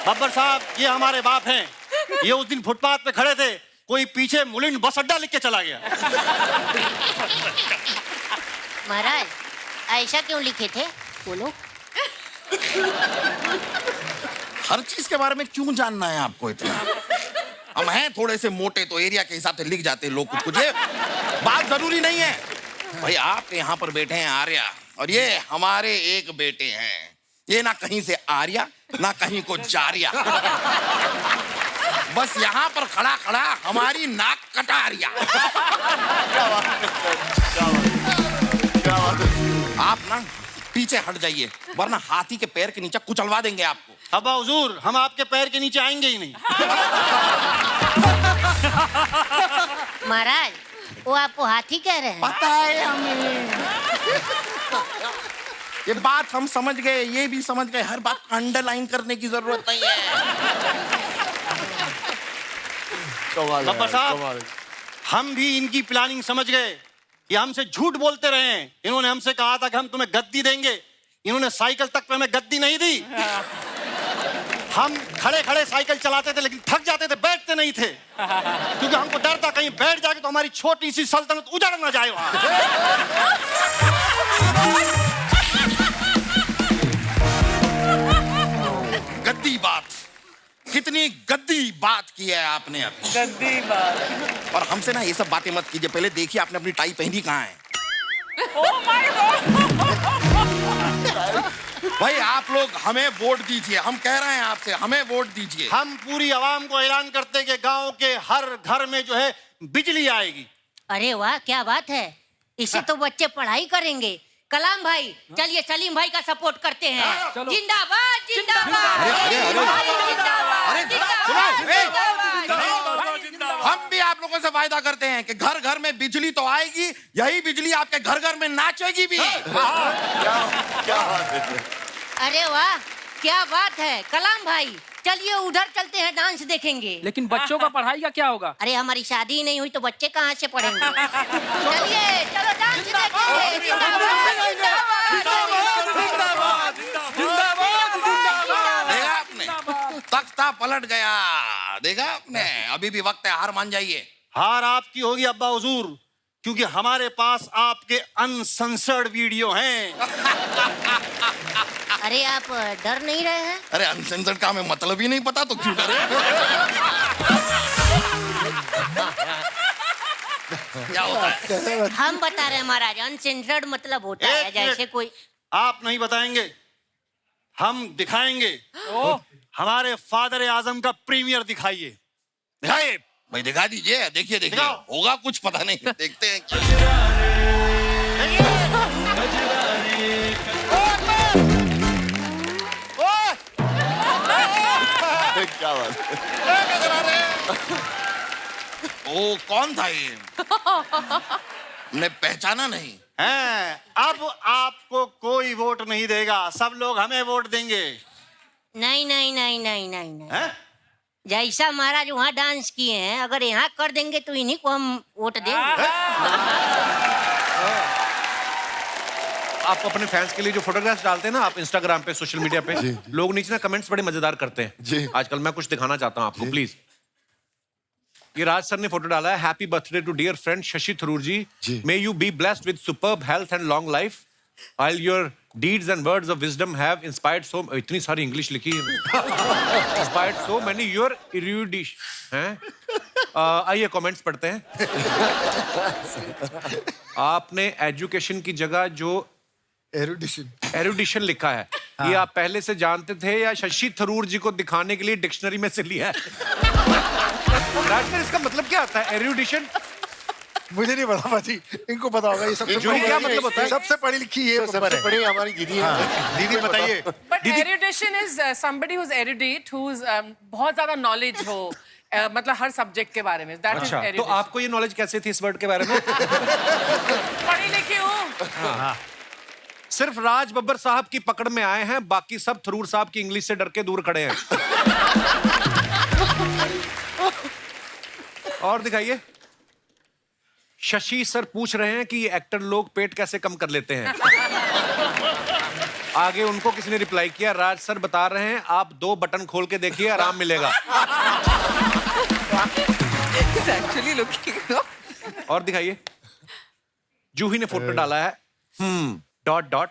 बब्बर साहब, ये हमारे बाप हैं। ये उस दिन फुटपाथ पे खड़े थे, कोई पीछे मुलिंड बस अड्डा लिख के चला गया। महाराज, ऐसा क्यों लिखे थे? बोलो। हर चीज के बारे में क्यों जानना है आपको इतना? हम हैं थोड़े से मोटे, तो एरिया के हिसाब से लिख जाते हैं लोग कुछ कुछ। ये बात जरूरी नहीं है भाई। आप यहाँ पर बैठे हैं आर्या, और ये हमारे एक बेटे हैं। ये ना कहीं से आर्या, ना कहीं को जारिया, बस यहाँ पर खड़ा खड़ा हमारी नाक कटारिया। आप ना पीछे हट जाइए, वरना हाथी के पैर के नीचे कुचलवा देंगे आपको। अब्बा हुजूर, हम आपके पैर के नीचे आएंगे ही नहीं। महाराज, वो आपको हाथी कह रहे हैं? पता है हमें। ये बात हम समझ गए, ये भी समझ गए, हर बात अंडरलाइन करने की जरूरत नहीं है। बब्बर साहब, हम भी इनकी प्लानिंग समझ गए। ये हमसे झूठ बोलते रहे हैं। इन्होंने हमसे कहा था कि हम तुम्हें गद्दी देंगे, इन्होंने साइकिल तक पे हमें गद्दी नहीं दी। हम खड़े खड़े साइकिल चलाते थे, लेकिन थक जाते थे, बैठते नहीं थे, क्योंकि हमको डर था कहीं बैठ जाके तो हमारी छोटी सी सल्तनत उजड़ ना जाए वहां। गद्दी बात, कितनी गद्दी बात की है आपने अभी। गद्दी बात। और हमसे ना ये सब बातें मत कीजिए, पहले देखिए आपने अपनी टाई पहनी कहाँ है। Oh my God! भाई आप लोग हमें वोट दीजिए, हम कह रहे हैं आपसे, हमें वोट दीजिए। हम पूरी आवाम को ऐलान करते हैं कि गांव के हर घर में जो है बिजली आएगी। अरे वाह, क्या बात है। इससे तो बच्चे पढ़ाई करेंगे। कलाम भाई, चलिए सलीम भाई का सपोर्ट करते हैं। जिंदाबाद जिंदाबाद हम भी आप लोगों से वायदा करते हैं कि घर घर में बिजली तो आएगी, यही बिजली आपके घर घर में नाचेगी भी। अरे वाह, क्या बात है। कलाम भाई, चलिए उधर चलते हैं, डांस देखेंगे। लेकिन बच्चों का पढ़ाई का क्या होगा? अरे हमारी शादी ही नहीं हुई तो बच्चे कहाँ से पढ़ेंगे? चलिए चलो डांस देखेंगे। देखा आपने, तख्ता पलट गया। देखा आपने, अभी भी वक्त है, हार मान जाइए। हार आपकी होगी अब्बा हुजूर, क्योंकि हमारे पास आपके अनसेंसर्ड वीडियो हैं। अरे आप डर नहीं रहे हैं? अरे अनसेंसर्ड का हमें मतलब ही नहीं पता तो क्यों डरे? क्या होता है? हम बता रहे हैं महाराज, अनसेंसर्ड मतलब होता है जैसे कोई। आप नहीं बताएंगे, हम दिखाएंगे। हमारे फादर आजम का प्रीमियर दिखाइए। दिखाइए भाई, दिखा दीजिए। देखिए देखिए, दिखाओ। होगा कुछ पता नहीं, देखते हैं। क्या बात है? ओ कौन था ये? हमने पहचाना नहीं। हैं, अब आपको कोई वोट नहीं देगा, सब लोग हमें वोट देंगे। नहीं नहीं नहीं नहीं नहीं नहीं, हैं? जैसा महाराज वहाँ डांस किए हैं, अगर यहाँ कर देंगे तो इन्हीं को हम वोट देंगे। आप अपने फैंस के लिए जो फोटोग्राफ्स डालते हैं ना आप इंस्टाग्राम पे, सोशल मीडिया पे, लोग नीचे ना कमेंट्स बड़े मजेदार करते हैं। जी। आजकल मैं कुछ दिखाना चाहता हूँ आपको, प्लीज। ये राज सर ने फोटो डाला है। Happy birthday to dear friend Shashi Tharoor ji. May you be blessed with superb health and long life, while your deeds and words of wisdom have inspired so, इतनी सारी इंग्लिश लिखी है, inspired so many your erudition हैं। आइए comments पढ़ते हैं। आपने education की जगह जो एरुडिशन लिखा है, ये आप पहले से जानते थे या शशि थरूर जी को दिखाने के लिए डिक्शनरी में से लिया है? राज सर, इसका मतलब क्या आता है एरुडिशन? मुझे नहीं पता भाजी, इनको पता होगा। ये सबसे जूही, क्या मतलब होता है? सबसे पढ़ी लिखी ये सबसे बड़ी हमारी दीदी है। दीदी बताइए। But erudition is somebody who's erudite, who's बहुत ज्यादा knowledge हो, मतलब हर सब्जेक्ट के बारे में। That is अच्छा, तो erudition. आपको ये नॉलेज कैसे थी इस वर्ड के बारे में? पढ़ी लिखी हूँ। सिर्फ राज बब्बर साहब की पकड़ में आए हैं, बाकी सब थरूर साहब की इंग्लिश से डर के दूर खड़े हैं। और दिखाइए। शशि सर पूछ रहे हैं कि ये एक्टर लोग पेट कैसे कम कर लेते हैं। आगे उनको किसी ने रिप्लाई किया, राज सर बता रहे हैं आप 2 बटन खोल के देखिए, आराम मिलेगा। Actually looking. और दिखाइए। जूही ने फोटो डाला है, डॉट डॉट,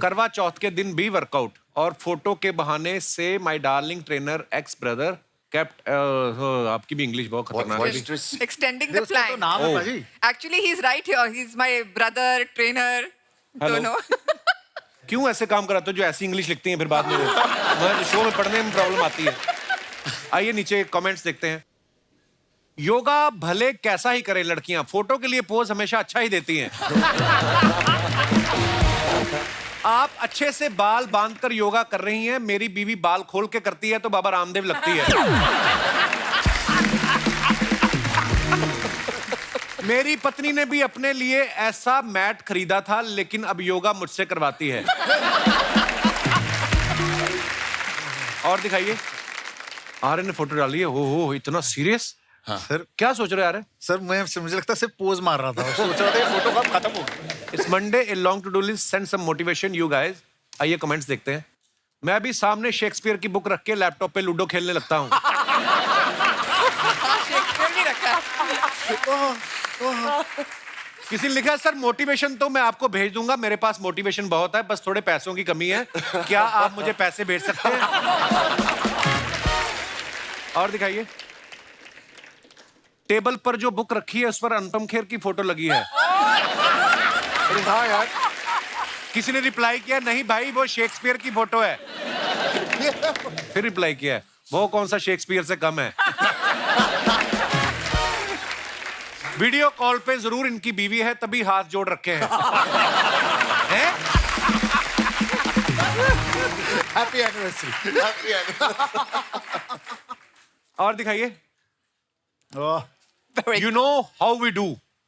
करवा चौथ के दिन भी वर्कआउट, और फोटो के बहाने से my darling trainer x brother kept. आपकी भी इंग्लिश बहुत खतरनाक है। Extending the plan. नाम है भाजी। Actually, he's right here. He's my brother, trainer. Hello. दोनों। क्यों ऐसे काम कराते हो जो ऐसी इंग्लिश लिखती हैं फिर बाद में? मुझे शो में पढ़ने में प्रॉब्लम आती है। आइए नीचे कमेंट्स देखते हैं। योगा भले कैसा ही करें लड़कियां, फोटो के लिए पोज हमेशा अच्छा ही देती हैं। आप अच्छे से बाल बांधकर योगा कर रही हैं, मेरी बीवी बाल खोल के करती है तो बाबा रामदेव लगती है। मेरी पत्नी ने भी अपने लिए ऐसा मैट खरीदा था, लेकिन अब योगा मुझसे करवाती है। और दिखाइए। आर्य ने फोटो डाली है। हो इतना सीरियस? हाँ। सर क्या सोच रहे यार? सर मुझे लगता है सिर्फ पोज मार रहा था, सोच रहा था ये फोटो कब खत्म होगी। It's Monday, a long to do list, send some motivation you guys. आइए कमेंट्स देखते हैं। मैं भी सामने शेक्सपियर की बुक रख के लैपटॉप पे लूडो खेलने लगता हूँ। शेक्सपियर भी रखा है। किसी ने लिखा सर मोटिवेशन तो मैं आपको भेज दूंगा, मेरे पास मोटिवेशन बहुत है, बस थोड़े पैसों की कमी है, क्या आप मुझे पैसे भेज सकते हैं? और दिखाइए। टेबल पर जो बुक रखी है उस पर अनुपम खेर की फोटो लगी है। हाँ यार, किसी ने रिप्लाई किया नहीं भाई वो शेक्सपियर की फोटो है। फिर रिप्लाई किया वो कौन सा शेक्सपियर से कम है। वीडियो कॉल पे जरूर इनकी बीवी है तभी हाथ जोड़ रखे हैं। हैं? Happy anniversary. और दिखाइए। Oh you know how we do.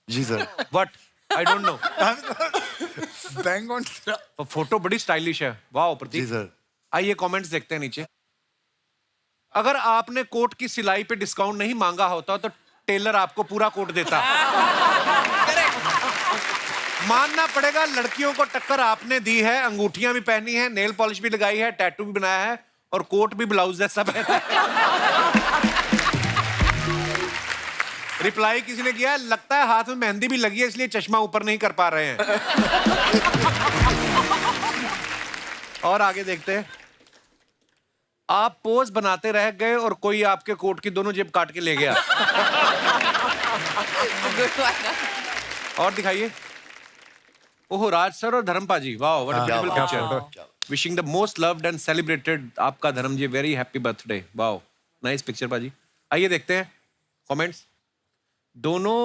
जी sir. What I don't know. Bang on. Photo बड़ी स्टाइलिश है। वाह प्रतीक। जी सर। आइए कमेंट्स देखते हैं नीचे। अगर आपने कोट की सिलाई पे डिस्काउंट नहीं मांगा होता तो टेलर आपको पूरा कोट देता। मानना पड़ेगा लड़कियों को टक्कर आपने दी है। अंगूठियां भी पहनी है, नेल पॉलिश भी लगाई है, टैटू भी बनाया है और कोट भी ब्लाउज जैसा पहना है। रिप्लाई किसी ने किया लगता है हाथ में मेहंदी भी लगी है इसलिए चश्मा ऊपर नहीं कर पा रहे हैं। और आगे देखते हैं। आप पोज बनाते रह गए और कोई आपके कोट की दोनों जेब काट के ले गया। और दिखाइए। ओह राज सर और धर्म पाजी। वाह what a beautiful picture. Wishing the most loved and celebrated आपका धर्म जी वेरी हैप्पी बर्थडे। वाह नाइस पिक्चर पाजी। आइए देखते हैं कमेंट्स। दोनों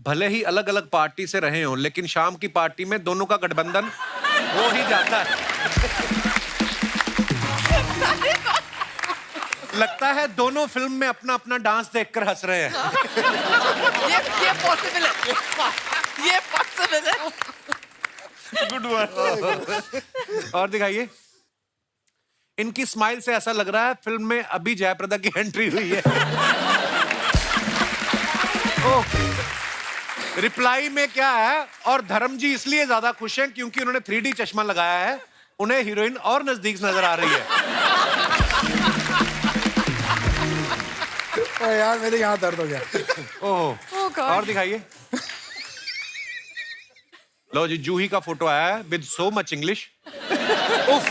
भले ही अलग अलग पार्टी से रहे हों लेकिन शाम की पार्टी में दोनों का गठबंधन हो ही जाता है। लगता है दोनों फिल्म में अपना अपना डांस देखकर हंस रहे हैं। ये पॉसिबल है। ये पॉसिबल है। Good one. और दिखाइए। इनकी स्माइल से ऐसा लग रहा है फिल्म में अभी जयप्रदा की एंट्री हुई है। रिप्लाई में क्या है और धर्म जी इसलिए ज्यादा खुश हैं क्योंकि उन्होंने 3D चश्मा लगाया है। उन्हें हीरोइन और नजदीक नजर आ रही है। ओ यार मेरे यहाँ दर्द हो गया। ओह और दिखाइए। लो जी जूही का फोटो आया है विद सो मच इंग्लिश। उफ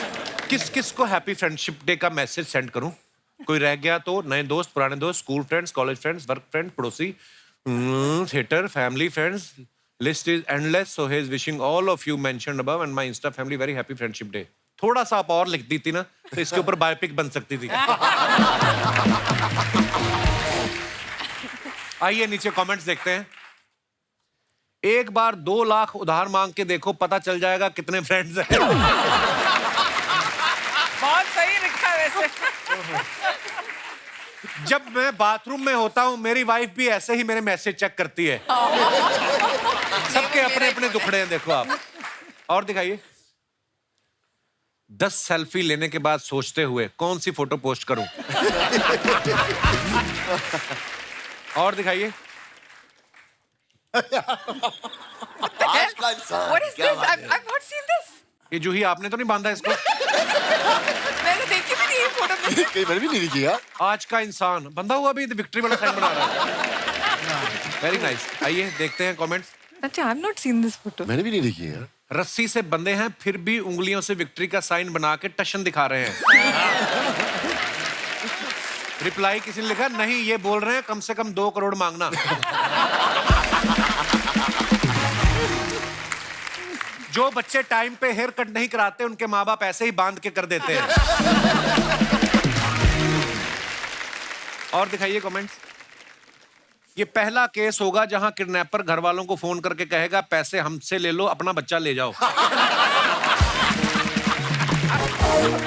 किस किस को हैप्पी फ्रेंडशिप डे का मैसेज सेंड करूं। कोई रह गया तो नए दोस्त, पुराने दोस्त, school friends, college friends, work friend, पड़ोसी, theatre, family friends. List is endless so he is wishing all of you mentioned above and my insta family very happy friendship day. थोड़ा सा आप और लिख दी थी ना तो इसके ऊपर बायोपिक बन सकती थी। आइए नीचे कमेंट्स देखते हैं। एक बार 2 लाख उधार मांग के देखो पता चल जाएगा कितने फ्रेंड्स हैं। बहुत सही लिखा है वैसे। जब मैं बाथरूम में होता हूँ मेरी वाइफ भी ऐसे ही मेरे मैसेज चेक करती है। सबके अपने अपने दुखड़े हैं देखो आप। और दिखाइए। 10 सेल्फी लेने के बाद सोचते हुए कौन सी फोटो पोस्ट करूं। और दिखाइए। आज का इंसान What is क्या this? बात है? I've not seen this. ये जूही आपने तो नहीं बांधा इसको। मैंने देखी भी नहीं ये फोटो। कहीं मैंने भी नहीं देखी यार। आज का इंसान बंधा हुआ भी विक्ट्री वाला साइन बना रहा है। Very nice. आइए देखते हैं कमेंट्स। अच्छा I've not seen this photo. मैंने भी नहीं देखी यार। रस्सी से बंधे हैं फिर भी उंगलियों से विक्ट्री का साइन बना के टशन दिखा रहे हैं। रिप्लाई किसी ने लिखा नहीं ये बोल रहे हैं कम से कम 2 करोड़ मांगना। जो बच्चे टाइम पे हेयर कट नहीं कराते उनके माँ बाप ऐसे ही बांध के कर देते हैं। और दिखाइए कमेंट्स। ये पहला केस होगा जहां किडनैपर घर वालों को फोन करके कहेगा पैसे हमसे ले लो अपना बच्चा ले जाओ।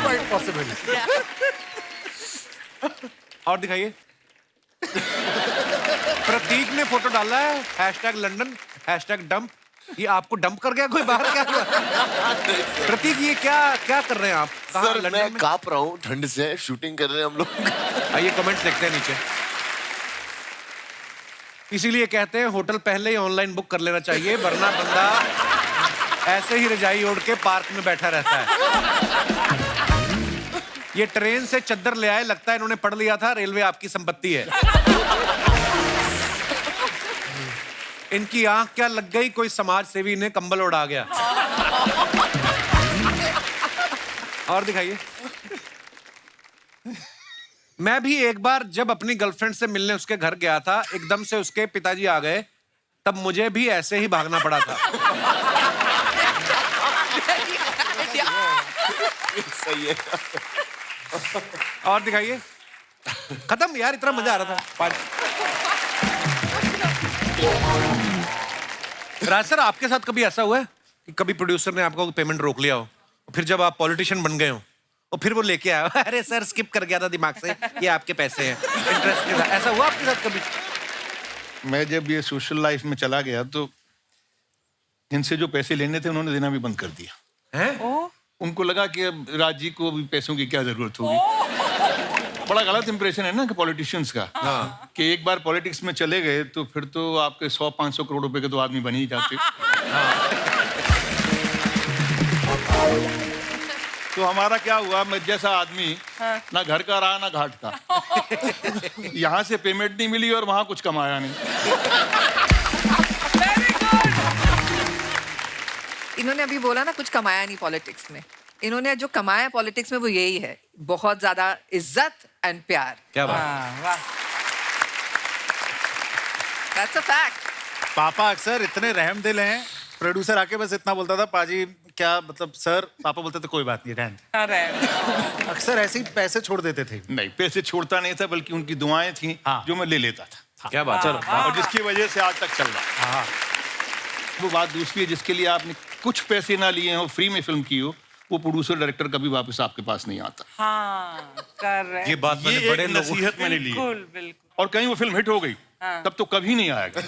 Quite possible. और दिखाइए। प्रतीक ने फोटो डाला है #लंदन #डंप। ये आपको डंप कर गया कोई बाहर क्या हुआ? प्रतीक ये क्या क्या कर रहे हैं आप? कहाँ सर लंदन मैं में? कांप रहा हूँ ठंड से। शूटिंग कर रहे हैं हम लोग। आइए कमेंट्स देखते हैं नीचे। इसीलिए कहते हैं होटल पहले ही ऑनलाइन बुक कर लेना चाहिए वरना बंदा ऐसे ही रजाई ओढ़ के पार्क में बैठा रहता है। ये ट्रेन से चद्दर ले आए लगता है इन्होंने पढ़ लिया था रेलवे आपकी संपत्ति है। इनकी आंख क्या लग गई कोई समाज सेवी ने कंबल उड़ा गया। और दिखाइए। मैं भी एक बार जब अपनी गर्लफ्रेंड से मिलने उसके घर गया था एकदम से उसके पिताजी आ गए तब मुझे भी ऐसे ही भागना पड़ा था। सही है। और दिखाइए। खत्म यार, इतना मजा आ रहा था। राज सर, आपके साथ कभी ऐसा हुआ है कि कभी प्रोड्यूसर ने आपका पेमेंट रोक लिया हो, फिर जब आप पॉलिटिशियन बन गए हो और फिर वो लेके आया, अरे सर स्किप कर गया था दिमाग से, ये आपके पैसे हैं इंटरेस्ट के साथ, ऐसा हुआ आपके साथ कभी? मैं जब ये सोशल लाइफ में चला गया तो इनसे जो पैसे लेने थे उन्होंने देना भी बंद कर दिया। हैं? उनको लगा कि अब राज जी को भी पैसों की क्या जरूरत होगी। बड़ा गलत इंप्रेशन है ना कि पॉलिटिशियंस का, कि एक बार पॉलिटिक्स में चले गए तो फिर तो आपके 100-500 करोड़ रुपए के तो आदमी बन ही जाते। तो हमारा क्या हुआ, मैं जैसा आदमी ना घर का रहा ना घाट का। यहाँ से पेमेंट नहीं मिली और वहां कुछ कमाया नहीं। इन्होंने अभी बोला ना कुछ कमाया नहीं पॉलिटिक्स में, इन्होंने जो कमाया पॉलिटिक्स में वो यही है, बहुत ज्यादा इज्जत एंड प्यार। क्या बात। That's a fact. पापा अक्सर इतने रहमदिल हैं, प्रोड्यूसर आके बस इतना बोलता था, पाजी क्या मतलब सर, पापा बोलते थे कोई बात नहीं रहने। अक्सर ऐसे ही पैसे छोड़ देते थे। नहीं, पैसे छोड़ता नहीं था, बल्कि उनकी दुआएं थी जो मैं ले लेता था। क्या बात। चलो, और जिसकी वजह से आज तक चल रहा है। वो बात दूसरी है, जिसके लिए आपने कुछ पैसे ना लिए हो, फ्री में फिल्म की हो, वो प्रोड्यूसर डायरेक्टर कभी वापस आपके पास नहीं आता। ये बात मैंने ये बड़े एक लोगों नसीहत मैंने ली है। और कहीं वो फिल्म हिट हो गई तब तो कभी नहीं आएगा।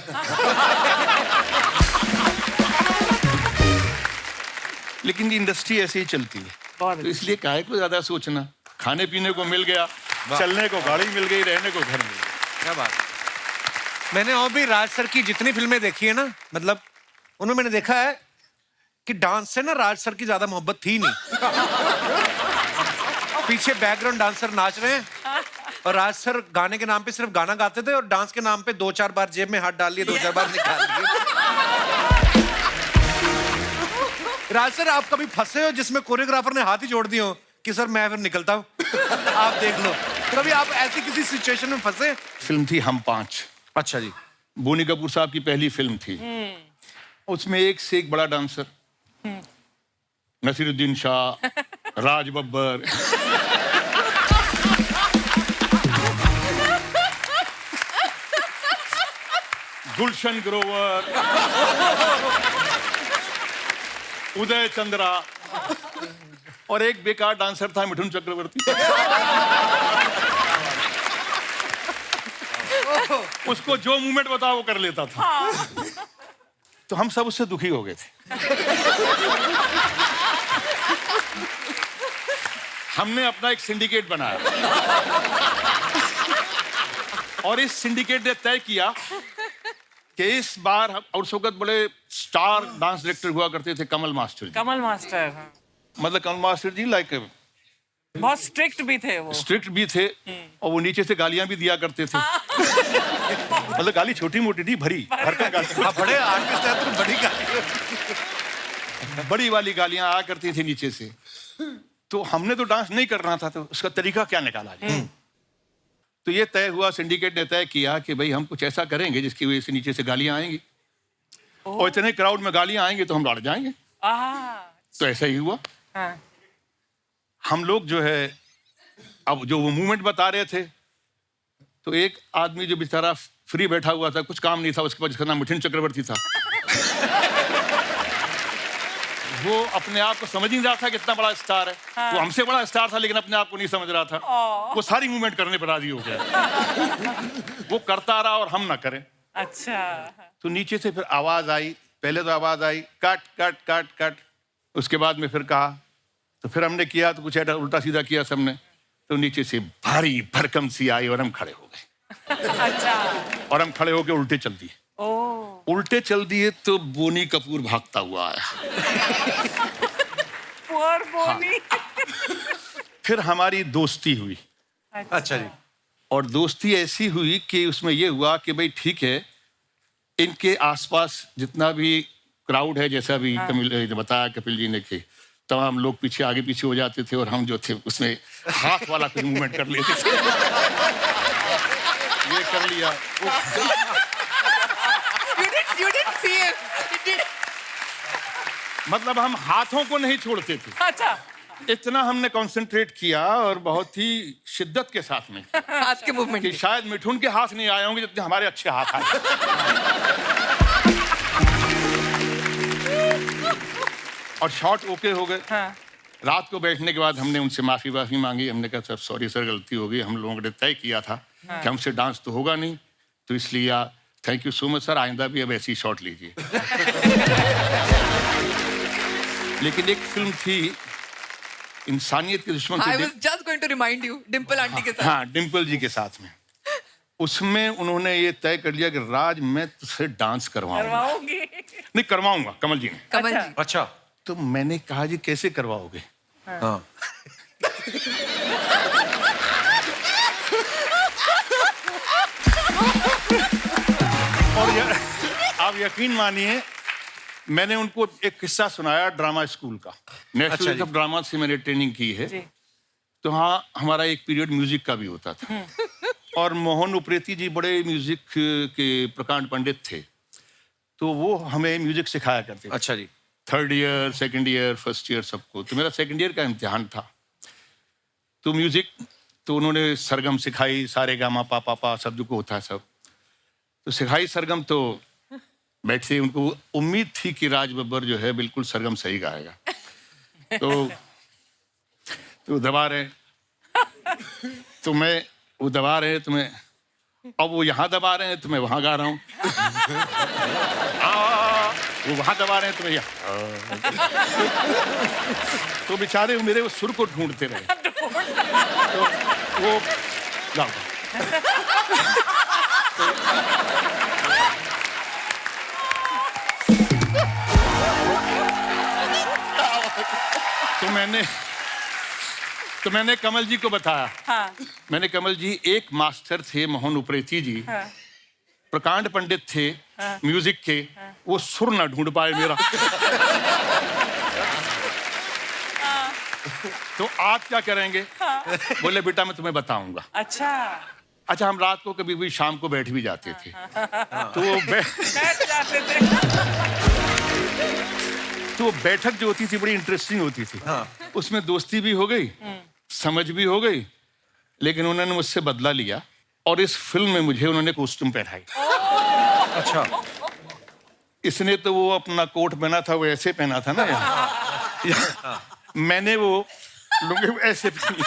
लेकिन इंडस्ट्री ऐसे ही चलती है, तो इसलिए काहे को ज्यादा सोचना। खाने पीने को मिल गया, चलने को गाड़ी मिल गई, रहने को घर मिल गया। क्या बात। मैंने और भी राज सर की जितनी फिल्में देखी है ना, मतलब उनमें मैंने देखा है कि डांस से ना राज सर की ज्यादा मोहब्बत थी नहीं। पीछे बैकग्राउंड डांसर नाच रहे हैं और राज सर गाने के नाम पे सिर्फ गाना गाते थे और डांस के नाम पे 2-4 बार जेब में हाथ डाल लिए, 2-4 बार निकाल लिए। राज सर, आप कभी फंसे हो जिसमें कोरियोग्राफर ने हाथ ही जोड़ दिए हो कि सर मैं फिर निकलता हूँ, आप देख लो? कभी आप ऐसी किसी सिचुएशन में फंसे? फिल्म थी हम 5। अच्छा जी। बोनी कपूर साहब की पहली फिल्म थी। उसमें एक से एक बड़ा डांसर, नसीरुद्दीन शाह, राज बब्बर, गुलशन ग्रोवर, उदय चंद्रा और एक बेकार डांसर था मिठुन चक्रवर्ती। उसको जो मूवमेंट बताओ वो कर लेता था। तो हम सब उससे दुखी हो गए थे। हमने अपना एक सिंडिकेट बनाया और इस सिंडिकेट ने तय किया कि इस बार और उस वक्त बड़े स्टार डांस डायरेक्टर हुआ करते थे कमल मास्टर जी। कमल मास्टर, मतलब कमल मास्टर जी लाइक बहुत स्ट्रिक्ट भी थे वो। स्ट्रिक्ट भी थे और वो नीचे से गालियां भी दिया करते थे। मतलब गाली छोटी मोटी नहीं, भरी भरकम गाली। बड़े आर्टिस्ट हैं तो बड़ी गाली, बड़ी वाली गालियां आया करती थी नीचे से। तो हमने तो डांस नहीं करना था, तो उसका तरीका क्या निकाला जाए। तो ये तय हुआ, सिंडिकेट ने तय किया कि भाई हम कुछ ऐसा करेंगे जिसकी वजह से नीचे से गालियां आएंगी और इतने क्राउड में गालियां आएंगी तो हम लड़ जाएंगे। तो ऐसा ही हुआ। हम लोग जो है, अब जो वो मूवमेंट बता रहे थे, तो एक आदमी जो बेचारा फ्री बैठा हुआ था, कुछ काम नहीं था उसके पास, जिसका नाम मिठुन चक्रवर्ती था। वो अपने आप को समझ नहीं रहा था कितना बड़ा स्टार है। वो हमसे बड़ा स्टार था लेकिन अपने आप को नहीं समझ रहा था। वो सारी मूवमेंट करने पर राजी हो गया। वो करता रहा और हम ना करें। अच्छा। तो नीचे से फिर आवाज आई, पहले तो आवाज I cut cut cut cut, उसके बाद में फिर कहा, तो फिर हमने किया तो कुछ उल्टा सीधा किया सबने, तो नीचे से भारी भरकम सी आई और हम खड़े हो गए। अच्छा। और हम खड़े होके उल्टे चल दिए। उल्टे चल दिए तो बोनी कपूर भागता हुआ आया। पुअर बोनी। फिर हमारी दोस्ती हुई। अच्छा जी। और दोस्ती ऐसी हुई कि उसमें ये हुआ कि भाई ठीक है, इनके आसपास जितना भी क्राउड है, जैसा भी बताया कपिल जी ने, कि तमाम लोग पीछे आगे पीछे हो जाते थे और हम जो थे उसमें हाथ वाला कुछ मूवमेंट कर लेते थे। ये कर लिया। You didn't see it. मतलब हम हाथों को नहीं छोड़ते थे। अच्छा, इतना हमने कंसंट्रेट किया और बहुत ही शिद्दत के साथ में हाथ के मूवमेंट कि शायद मिठुन के हाथ नहीं आए होंगे जितने हमारे अच्छे हाथ आए। और शॉट ओके हो गए। हाँ। रात को बैठने के बाद हमने उनसे माफी मांगी। हमने कहा सर सॉरी सर, गलती हो गई। हम लोगों ने तय किया था कि हमसे डांस तो होगा नहीं, तो इसलिए thank you so much sir, आइंदा भी अब ऐसी शॉट लीजिए। लेकिन एक फिल्म थी इंसानियत के दुश्मन I was just going to remind you, Dimple aunty के साथ। हाँ, डिम्पल जी के साथ में। उसमें उन्होंने ये तय कर लिया कि राज मैं तुझसे डांस करवाऊंगा। नहीं करवाऊंगा, कमल जी ने। कमल जी। अच्छा। तो मैंने कहा जी कैसे करवाओगे? हाँ। और आप यकीन मानिए, मैंने उनको एक किस्सा सुनाया ड्रामा स्कूल का। नेशनल ड्रामा से मैंने ट्रेनिंग की है। तो हाँ, हमारा एक पीरियड म्यूजिक का भी होता था। और मोहन उप्रेती जी बड़े म्यूजिक के प्रकांड पंडित थे, तो वो हमें म्यूजिक सिखाया करते थे। अच्छा जी। 3rd year, 2nd year, 1st year सबको। तो मेरा 2nd ईयर का इम्तिहान था। तो म्यूजिक तो उन्होंने सरगम सिखाई, सारे गामा पा पा पा शब्द को होता है सब। तो सिखाई सरगम, तो बैठे उनको उम्मीद थी कि राज बब्बर जो है बिल्कुल सरगम सही गाएगा। तो दबा रहे, तो मैं वो दबा रहे, तो मैं अब वो यहाँ दबा रहे हैं तो मैं वहाँ गा रहा हूँ। वो वहाँ दबा रहे हैं तो मैं यहाँ। तो बेचारे मेरे वो सुर को ढूंढते रहे। तो वो गाओ। तो मैंने कमल जी को बताया। हाँ। मैंने कमल जी, एक मास्टर थे मोहन उप्रेती जी, हाँ। प्रकांड पंडित थे म्यूजिक के, वो सुर ना ढूंढ पाए मेरा। तो आप क्या करेंगे? बोले बेटा मैं तुम्हें बताऊंगा। अच्छा, हम रात को कभी भी शाम को बैठ भी जाते थे। तो वो बैठ जाते थे। तो वो बैठक जो होती थी बड़ी इंटरेस्टिंग होती थी। उसमें दोस्ती भी हो गई, समझ भी हो गई, लेकिन उन्होंने मुझसे बदला लिया और इस फिल्म में मुझे उन्होंने कॉस्ट्यूम पहनाई। अच्छा। इसने तो वो अपना कोट पहना था, वो ऐसे पहना था ना। मैंने वो लुंगी ऐसे पहनी।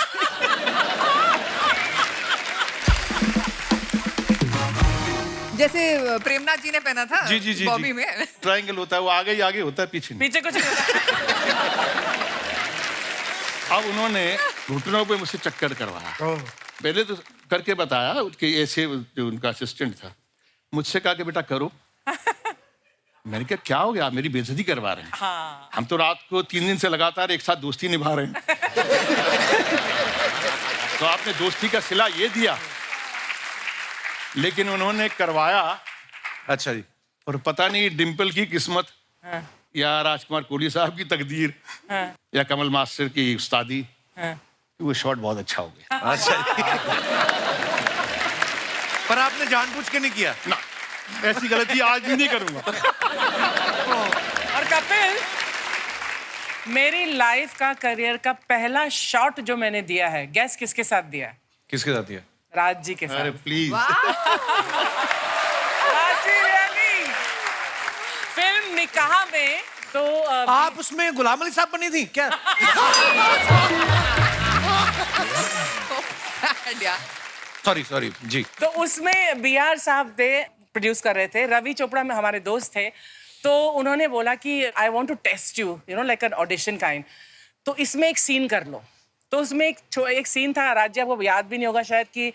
जैसे प्रेमनाथ जी ने पहना था। जी जी जी बॉबी में ट्रायंगल होता है, वो आगे ही आगे होता है, पीछे नहीं। पीछे कुछ अब उन्होंने घुटनों पे मुझसे चक्कर करवाया। पहले तो करके बताया, उसके ऐसे जो उनका असिस्टेंट था, मुझसे कहा कि बेटा करो। मैंने कहा क्या हो गया, आप मेरी बेइज्जती करवा रहे हैं। हाँ। हम तो रात को 3 दिन से लगातार एक साथ दोस्ती निभा रहे हैं। तो आपने दोस्ती का सिला ये दिया। लेकिन उन्होंने करवाया। अच्छा जी। और पता नहीं डिम्पल की किस्मत, या राजकुमार कोहली साहब की तकदीर, या कमल मास्टर की उस्तादी, वो शॉट बहुत अच्छा हो गया। अच्छा। पर आपने जानबूझ के नहीं किया ना, ऐसी गलती आज भी नहीं करूंगा। और कपिल, मेरी लाइफ का, करियर का पहला शॉट जो मैंने दिया है, गैस किसके साथ दिया है? किसके साथ दिया? राज जी के साथ। अरे please. Raj ji really. Film Nikaah में तो आप उसमें गुलाम अली साहब बनी थी क्या? सॉरी जी। तो उसमें BR साहब थे, प्रोड्यूस कर रहे थे। रवि चोपड़ा में हमारे दोस्त थे, तो उन्होंने बोला कि I want to test you, you know, like an audition kind. तो इसमें एक सीन कर लो। तो उसमें एक सीन था, राज्य आपको याद भी नहीं होगा शायद, कि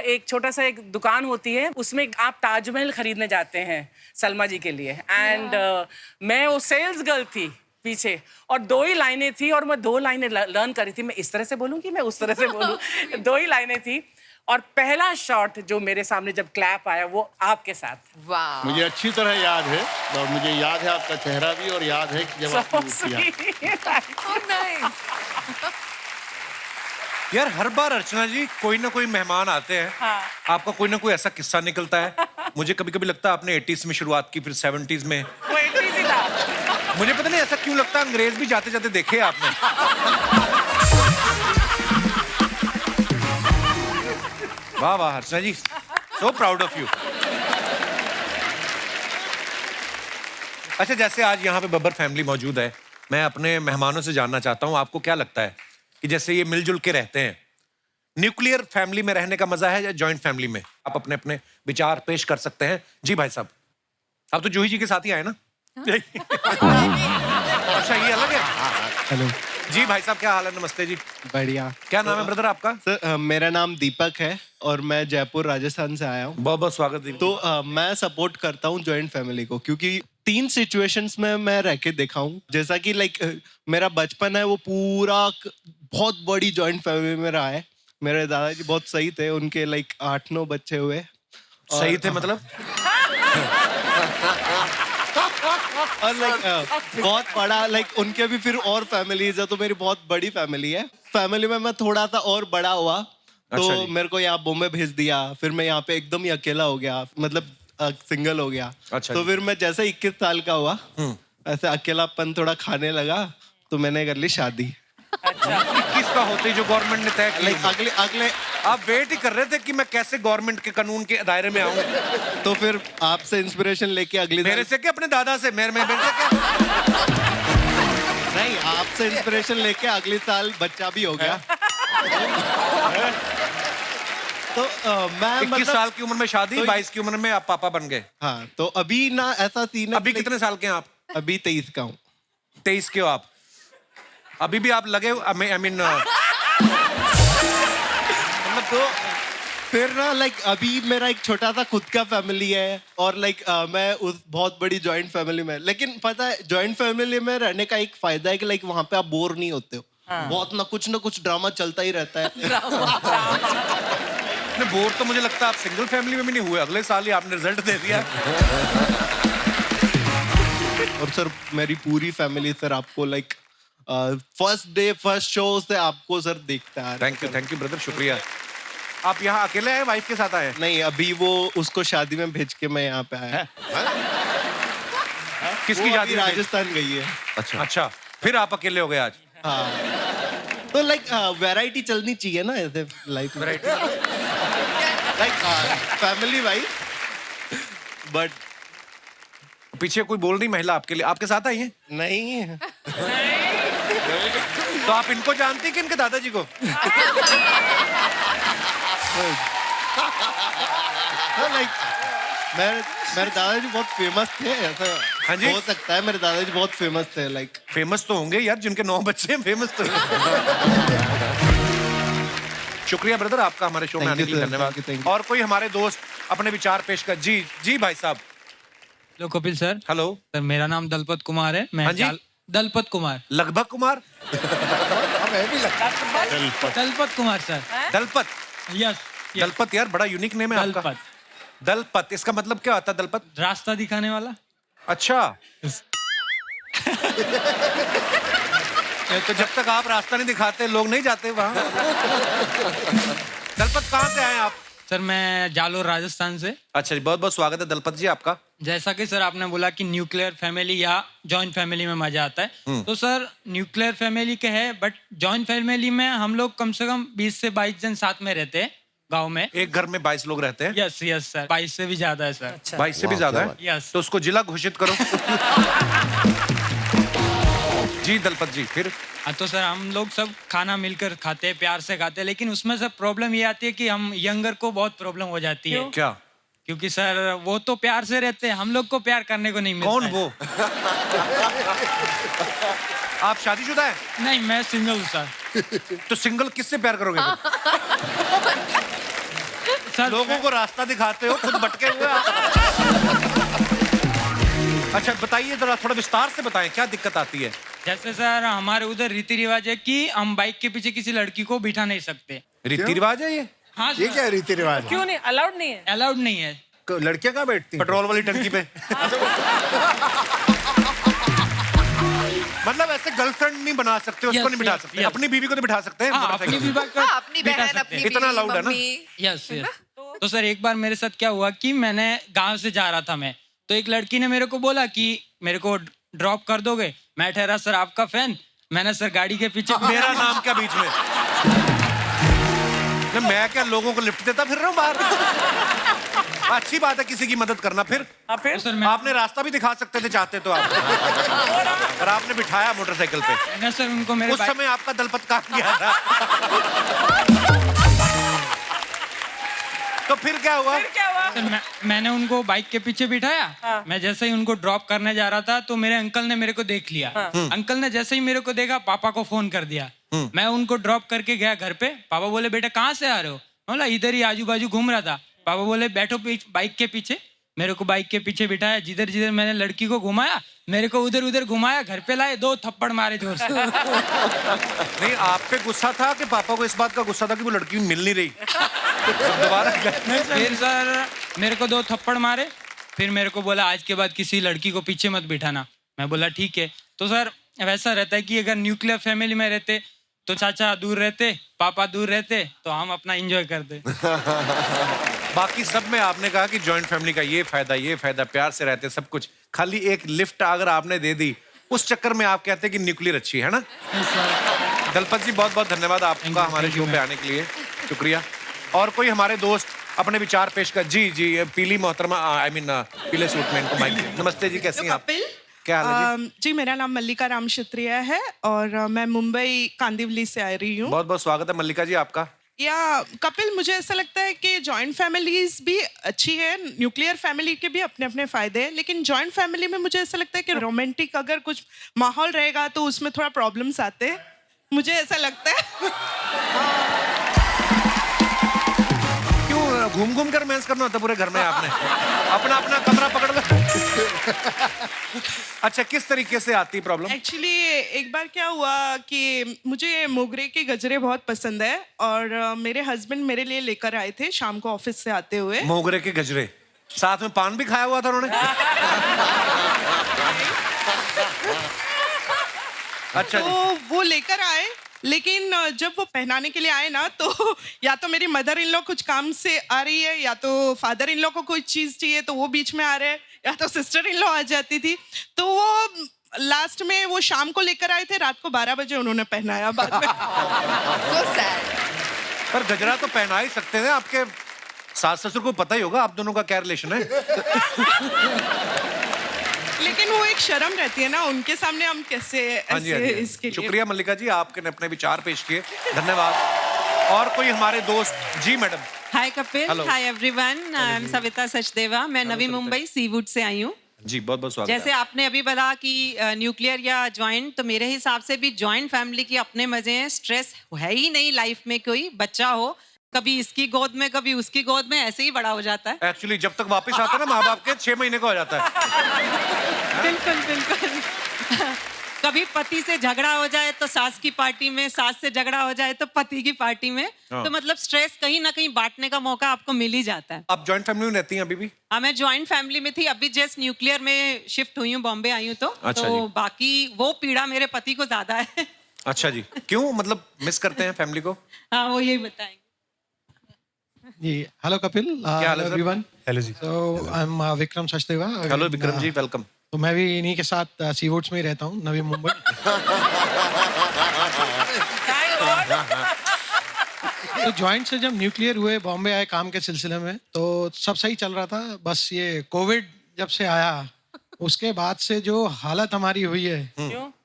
एक छोटा सा एक दुकान होती है, उसमें आप ताजमहल खरीदने जाते हैं सलमा जी के लिए। एंड मैं वो सेल्स गर्ल थी पीछे, और 2 ही लाइनें थी, और मैं 2 लाइनें लर्न करी थी। मैं इस तरह से बोलूं कि मैं उस तरह से बोलूं। 2 ही लाइनें थी, और पहला शॉट जो मेरे सामने जब क्लैप आया वो आपके साथ। वाह। मुझे अच्छी तरह याद है, और मुझे याद है आपका चेहरा भी, और याद है कि जब आपने यार हर बार अर्चना जी कोई ना कोई मेहमान आते हैं। हाँ। आपका कोई ना कोई ऐसा किस्सा निकलता है। मुझे कभी कभी लगता है आपने 80s में शुरुआत की, फिर 70s में। वो 80s ही था। मुझे पता नहीं ऐसा क्यों लगता है, अंग्रेज भी जाते जाते देखे आपने। वाह वाह हर्षा जी, सो प्राउड ऑफ यू। अच्छा, जैसे आज यहाँ पे बब्बर फैमिली मौजूद है, मैं अपने मेहमानों से जानना चाहता हूँ, आपको क्या लगता है कि जैसे ये मिलजुल के रहते हैं, न्यूक्लियर फैमिली में रहने का मजा है या जॉइंट फैमिली में? आप अपने अपने विचार पेश कर सकते हैं। जी भाई साहब, आप तो जूही जी के साथ ही आए ना? अच्छा, ये अलग है। हेलो जी भाई साहब, क्या हाल है? नमस्ते जी। बढ़िया। क्या नाम है ब्रदर आपका? सर मेरा नाम दीपक है और मैं जयपुर राजस्थान से आया हूँ। बहुत बहुत स्वागत दीपक। तो मैं सपोर्ट करता हूँ जॉइंट फैमिली को, क्योंकि 3 सिचुएशंस में मैं रह के देखा हूँ। जैसा कि लाइक मेरा बचपन है वो पूरा बहुत बड़ी जॉइंट फैमिली में रहा है। मेरे दादाजी बहुत सही थे, उनके लाइक 8-9 बच्चे हुए। सही थे मतलब? और लाइक बहुत बड़ा, लाइक उनके भी फिर और फैमिलीज है, तो मेरी बहुत बड़ी फैमिली है। फैमिली में मैं थोड़ा सा और बड़ा हुआ तो अच्छा जी। मेरे को यहाँ बॉम्बे भेज दिया, फिर मैं यहाँ पे एकदम ही अकेला हो गया, मतलब सिंगल हो गया। अच्छा तो जी। फिर मैं जैसे 21 साल का हुआ, ऐसे अकेलापन थोड़ा खाने लगा, तो मैंने कर ली शादी। 21 का होते ही जो गवर्नमेंट ने तय लाइक किया। अगले आप वेट ही कर रहे थे कि मैं कैसे गवर्नमेंट के कानून के दायरे में आऊं। तो फिर आपसे इंस्पिरेशन लेके अगली मेरे से क्या, अपने दादा से? मेरे से क्या? नहीं, आपसे इंस्पिरेशन लेके अगले साल बच्चा भी हो गया। तो मैं 21 साल की उम्र में शादी, तो 22 की उम्र में आप पापा बन गए। हाँ, तो अभी ना ऐसा सीन है। अभी कितने साल के हैं आप? अभी 23 का हूँ। 23 के हो आप? अभी भी आप लगे, आई मीन तो फिर ना लाइक अभी मेरा एक छोटा सा खुद का फैमिली है और लाइक मैं उस बहुत बड़ी जॉइंट फैमिली में, लेकिन पता है जॉइंट फैमिली में रहने का एक फायदा है कि लाइक वहां पे आप बोर नहीं होते हो। बहुत ना कुछ ड्रामा चलता ही रहता है। बोर तो मुझे लगता है आप सिंगल फैमिली में भी नहीं हुए, अगले साल ही आपने रिजल्ट दे दिया। और सर मेरी पूरी फैमिली सर आपको like first day first show से आपको सर देखता है। थैंक यू ब्रदर, शुक्रिया। आप यहाँ अकेले आए, वाइफ के साथ आए? नहीं, अभी वो उसको शादी में भेज के मैं यहाँ पे आया। किसकी शादी? राजस्थान गई है। अच्छा, फिर आप अकेले हो गए आज? हाँ, तो लाइक वैरायटी चलनी चाहिए ना ऐसे लाइफ में, लाइक फैमिली वाइज। बट पीछे कोई बोल रही महिला आपके लिए, आपके साथ आई है? नहीं। तो आप इनको जानती कि इनके दादाजी को? लाइक मेरे दादाजी बहुत फेमस थे, ऐसा हाँ जी? हो सकता है। मेरे दादाजी बहुत फेमस थे। लाइक फेमस तो होंगे यार, जिनके 9 बच्चे हैं, फेमस तो शुक्रिया ब्रदर आपका हमारे शो में आने के लिए, धन्यवाद। thank you। और कोई हमारे दोस्त अपने विचार पेश कर। जी भाई साहब। Hello Kapil sir. Hello sir, मेरा नाम दलपत कुमार है। मैं हाँ जी? दलपत कुमार। लगभग कुमार? दलपत कुमार सर। दलपत? यस। दलपत यार बड़ा यूनिक नेम है आपका। दलपत, इसका मतलब क्या होता है दलपत? रास्ता दिखाने वाला। अच्छा। तो जब तक आप रास्ता नहीं दिखाते लोग नहीं जाते वहां। दलपत कहाँ से आए आप? सर मैं जालोर राजस्थान से। अच्छा जी, बहुत बहुत स्वागत है दलपत जी आपका। जैसा कि सर आपने बोला कि न्यूक्लियर फैमिली या जॉइंट फैमिली में मजा आता है, तो सर न्यूक्लियर फैमिली के है, बट जॉइंट फैमिली में हम लोग कम से कम 20 से 22 जन साथ में रहते हैं गांव में। एक घर में 22 लोग रहते हैं? यस सर, 22 से भी ज्यादा है सर। अच्छा। 22 से भी ज्यादा है? यस। तो उसको जिला घोषित करो। जी दलपत जी, फिर? तो सर हम लोग सब खाना मिलकर खाते हैं, प्यार से खाते हैं, लेकिन उसमें सर प्रॉब्लम ये आती है कि हम यंगर को बहुत प्रॉब्लम हो जाती है। क्या? क्योंकि सर वो तो प्यार से रहते हैं, हम लोग को प्यार करने को नहीं मिलता। कौन वो? आप शादीशुदा है? नहीं, मैं सिंगल हूँ सर। तो सिंगल किससे प्यार करोगे फिर? सर लोगों को रास्ता दिखाते हो, खुद भटके हुए आप। अच्छा बताइए जरा, थोड़ा विस्तार से बताएं, क्या दिक्कत आती है? जैसे सर हमारे उधर रीति रिवाज है कि हम बाइक के पीछे किसी लड़की को बिठा नहीं सकते। रीति रिवाज है ये? हाँ ये क्या रीति रिवाज? क्यों नहीं? अलाउड नहीं है? अलाउड नहीं है। लड़कियां कहाँ बैठती हैं? पेट्रोल वाली टंकी पे। मतलब ऐसे गर्लफ्रेंड नहीं बना सकते, उसको नहीं बिठा सकते, अपनी बीवी को तो बिठा सकते हैं। अपनी बीवी को अपनी बहन, अपनी इतना अलाउड है ना? यस। तो सर एक बार मेरे साथ क्या हुआ कि मैंने गांव से जा रहा था मैं, तो एक लड़की ने मेरे को बोला कि मेरे को ड्रॉप कर दोगे? मैं ठहरा सर आपका फैन, मैंने सर गाड़ी के पीछे मेरा नाम क्या बीच में? मैं क्या लोगों को लिफ्ट देता फिर रहा हूँ बाहर? अच्छी बात है किसी की मदद करना। फिर सर आपने रास्ता भी दिखा सकते थे चाहते तो आप, पर आपने बिठाया मोटरसाइकिल पे। मैंने सर उनको मेरे उस समय आपका दलपत काट गया था। तो फिर क्या हुआ? सर मैंने उनको बाइक के पीछे बिठाया। मैं जैसे ही उनको ड्रॉप करने जा रहा था तो मेरे अंकल ने मेरे को देख लिया। अंकल ने जैसे ही मेरे को देखा पापा को फोन कर दिया। मैं उनको ड्रॉप करके गया घर पे। पापा बोले बेटा कहाँ से आ रहे हो? बोला इधर ही आजू बाजू घूम रहा था। पापा बोले बैठो बाइक के पीछे। मेरे को बाइक के पीछे बिठाया, जिधर जिधर मैंने लड़की को घुमाया मेरे को उधर उधर घुमाया, घर पे लाए 2 थप्पड़ मारे जोर से। नहीं, आप पे गुस्सा था कि पापा को इस बात का गुस्सा था कि वो लड़की मिल नहीं रही? दोबारा फिर सर मेरे को 2 थप्पड़ मारे। फिर मेरे को बोला आज के बाद किसी लड़की को पीछे मत बिठाना। मैं बोला ठीक है। तो सर वैसा रहता है कि अगर न्यूक्लियर फैमिली में रहते तो चाचा दूर रहते, पापा दूर रहते, तो हम अपना एंजॉय करते। बाकी सब में आपने कहा कि जॉइंट फैमिली का ये फायदा, प्यार से रहते सब कुछ। खाली एक लिफ्ट अगर आपने दे दी उस चक्कर में आप कहते हैं कि न्यूक्लियर अच्छी है ना? दलपत जी बहुत बहुत धन्यवाद आपका हमारे शो पे आने के लिए, शुक्रिया। और कोई हमारे दोस्त अपने विचार पेश कर। जी जी, पीली मोहतरमा, आई मीन पीले सूट में इनको माइक। नमस्ते जी, कैसी हैं आप? क्या हाल है जी? जी मेरा नाम मल्लिका राम क्षत्रिय है और मैं मुंबई कांदिवली से आ रही हूँ। बहुत बहुत स्वागत है मल्लिका जी आपका। या कपिल, मुझे ऐसा लगता है कि जॉइंट फैमिलीज भी अच्छी है, न्यूक्लियर फैमिली के भी अपने अपने फायदे हैं, लेकिन जॉइंट फैमिली में मुझे ऐसा लगता है कि रोमांटिक अगर कुछ माहौल रहेगा तो उसमें थोड़ा प्रॉब्लम्स आते हैं, मुझे ऐसा लगता है। घूम घूम कर मैच करना होता पूरे घर में आपने? अपना अपना कमरा पकड़ लो। अच्छा, किस तरीके से आती प्रॉब्लम? एक्चुअली एक बार क्या हुआ कि मुझे मोगरे के गजरे बहुत पसंद है और मेरे हस्बैंड मेरे लिए लेकर आए थे शाम को ऑफिस से आते हुए। मोगरे के गजरे, साथ में पान भी खाया हुआ था उन्होंने? अच्छा, तो वो लेकर आए, लेकिन जब वो पहनाने के लिए आए ना तो या तो मेरी मदर इन लॉ कुछ काम से आ रही है या तो फादर इन लॉ को कोई चीज चाहिए तो वो बीच में आ रहे हैं, या तो सिस्टर इन लॉ आ जाती थी। तो वो लास्ट में वो शाम को लेकर आए थे, रात को 12 बजे उन्होंने पहनाया बाद में। So sad. पर गजरा तो पहना ही सकते थे, आपके सास ससुर को पता ही होगा आप दोनों का क्या रिलेशन है। लेकिन वो एक शर्म रहती है ना, उनके सामने हम कैसे ऐसे इसके लिए। शुक्रिया मल्लिका जी, आपने अपने विचार पेश किए, धन्यवाद। और कोई हमारे दोस्त? जी madam. Hi Kapil, hi everyone, I am Savita Sachdeva, मैं नवी मुंबई सीवुड से आई हूँ। जी बहुत बहुत स्वागत। जैसे आपने अभी बोला कि न्यूक्लियर या जॉइंट, तो मेरे हिसाब से भी जॉइंट फैमिली के अपने मजे हैं। स्ट्रेस है ही नहीं लाइफ में, कोई बच्चा हो कभी इसकी गोद में कभी उसकी गोद में, ऐसे ही बड़ा हो जाता है। एक्चुअली जब तक वापस आता है ना माँ बाप के, 6 महीने का हो जाता है। बिल्कुल बिल्कुल। कभी पति से झगड़ा हो जाए तो सास की पार्टी में, सास से झगड़ा हो जाए तो पति की पार्टी में। तो मतलब स्ट्रेस कहीं ना कहीं बांटने का मौका आपको मिल ही जाता है। आप जॉइंट फैमिली में रहती हैं अभी भी? हाँ, मैं जॉइंट फैमिली में थी, अभी जस्ट न्यूक्लियर में शिफ्ट हुई हूँ, बॉम्बे आई हूँ। तो बाकी वो पीड़ा मेरे पति को ज्यादा है। अच्छा जी, क्यों, मतलब मिस करते हैं फैमिली को? हाँ, वो यही बताएंगे। जी, हेलो कपिल, क्या हाल है एवरीवन। हेलो जी। So I am Vikram Sachdeva. Hello Vikram ji, welcome. तो मैं भी इन्हीं के साथ सीवुड्स में ही रहता हूँ, नवी मुंबई। तो जॉइंट से जब न्यूक्लियर हुए, बॉम्बे आए काम के सिलसिले में, तो सब सही चल रहा था। बस ये कोविड जब से आया उसके बाद से जो हालत हमारी हुई है,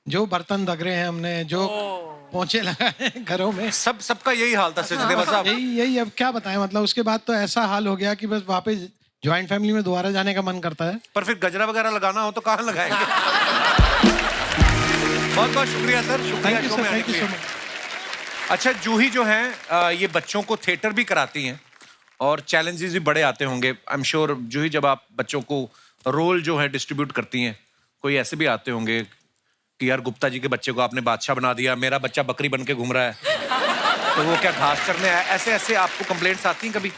जो बर्तन दग रहे हैं हमने, जो पोंछे लगाए घरों में, सबका यही हाल था सचदेवा साहब। यही अब क्या बताएं, मतलब उसके बाद तो ऐसा हाल हो गया कि बस वापस जॉइंट फैमिली में दोबारा जाने का मन करता है। पर फिर गजरा वगैरह लगाना हो तो कहाँ लगाएंगे? बहुत बहुत शुक्रिया सर, शुक्रिया शो में आने के लिए। अच्छा, जूही जो है ये बच्चों को थिएटर भी कराती हैं और चैलेंजेस भी बड़े आते होंगे। आई एम श्योर जूही, जब आप बच्चों को रोल जो है डिस्ट्रीब्यूट करती हैं, कोई ऐसे भी आते होंगे कि यार गुप्ता जी के बच्चे को आपने बादशाह बना दिया, मेरा बच्चा बकरी बन के घूम रहा है, तो वो क्या घास चरने आया? ऐसे ऐसे आपको कंप्लेंट्स आती हैं कभी?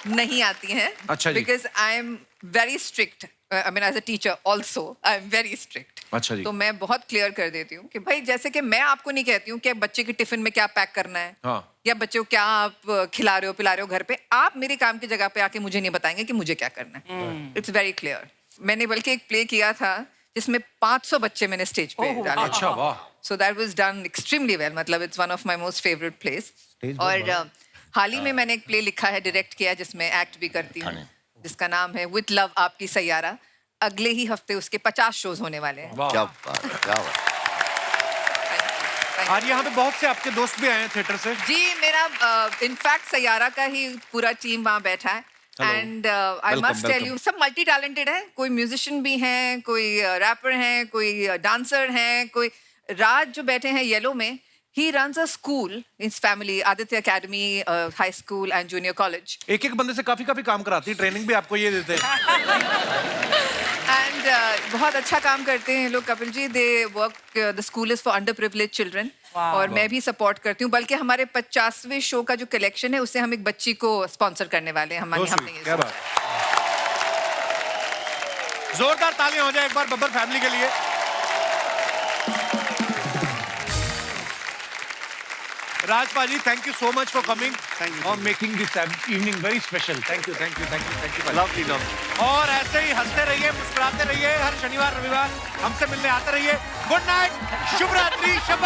नहीं आती हैं। अच्छा जी। Because I am very strict, I mean as a teacher also I am very strict. अच्छा जी। तो मैं बहुत क्लियर कर देती हूँ कि भाई जैसे कि मैं आपको नहीं कहती हूँ कि बच्चे के टिफिन में क्या पैक करना है, हाँ। या बच्चे को क्या आप खिला रहे हो पिला रहे हो घर पे, आप मेरे काम की जगह पे आके मुझे नहीं बताएंगे कि मुझे क्या करना है। It's very clear. मैंने बल्कि एक प्ले किया था जिसमें 500 बच्चे मैंने स्टेज पे डाले। अच्छा, वाह। So that was done extremely well, मतलब it's one of my most favourite place. और हाल ही में मैंने एक प्ले लिखा है, डायरेक्ट किया है, जिसमें एक्ट भी करती हूँ, जिसका नाम है विद लव आपकी सैयारा। अगले ही हफ्ते उसके 50 शोज होने वाले हैं। क्या बात है, क्या बात है। आज यहाँ पे बहुत से आपके दोस्त भी आए हैं थिएटर से। जी, मेरा इनफैक्ट सैयारा का ही पूरा टीम वहाँ बैठा है। And I must tell you, सब मल्टी टैलेंटेड है। कोई म्यूजिशियन भी हैं, कोई रैपर हैं, कोई डांसर हैं, कोई राज जो बैठे हैं येलो में, he runs a school in his family, Aditya Academy, high school and junior college. एक बंदे से काफी काम कराती है, ट्रेनिंग भी आपको ये देते हैं। एंड बहुत अच्छा काम करते हैं लोग, Kapil ji. They work, the school is for under privilege children. और मैं भी सपोर्ट करती हूँ, बल्कि हमारे 50वें शो का जो कलेक्शन है उससे हम एक बच्ची को स्पॉन्सर करने वाले हैं। हमने क्या बात। जोरदार तालियां हो जाए एक बार बब्बर फैमिली के लिए। Raj Paji, thank you so much for coming. Thank you. और making this evening very special. Thank you. Lovely. और ऐसे ही हंसते रहिए, मुस्कुराते रहिए, हर शनिवार रविवार हमसे मिलने आते रहिए। गुड नाइट, शुभ रात्रि, शब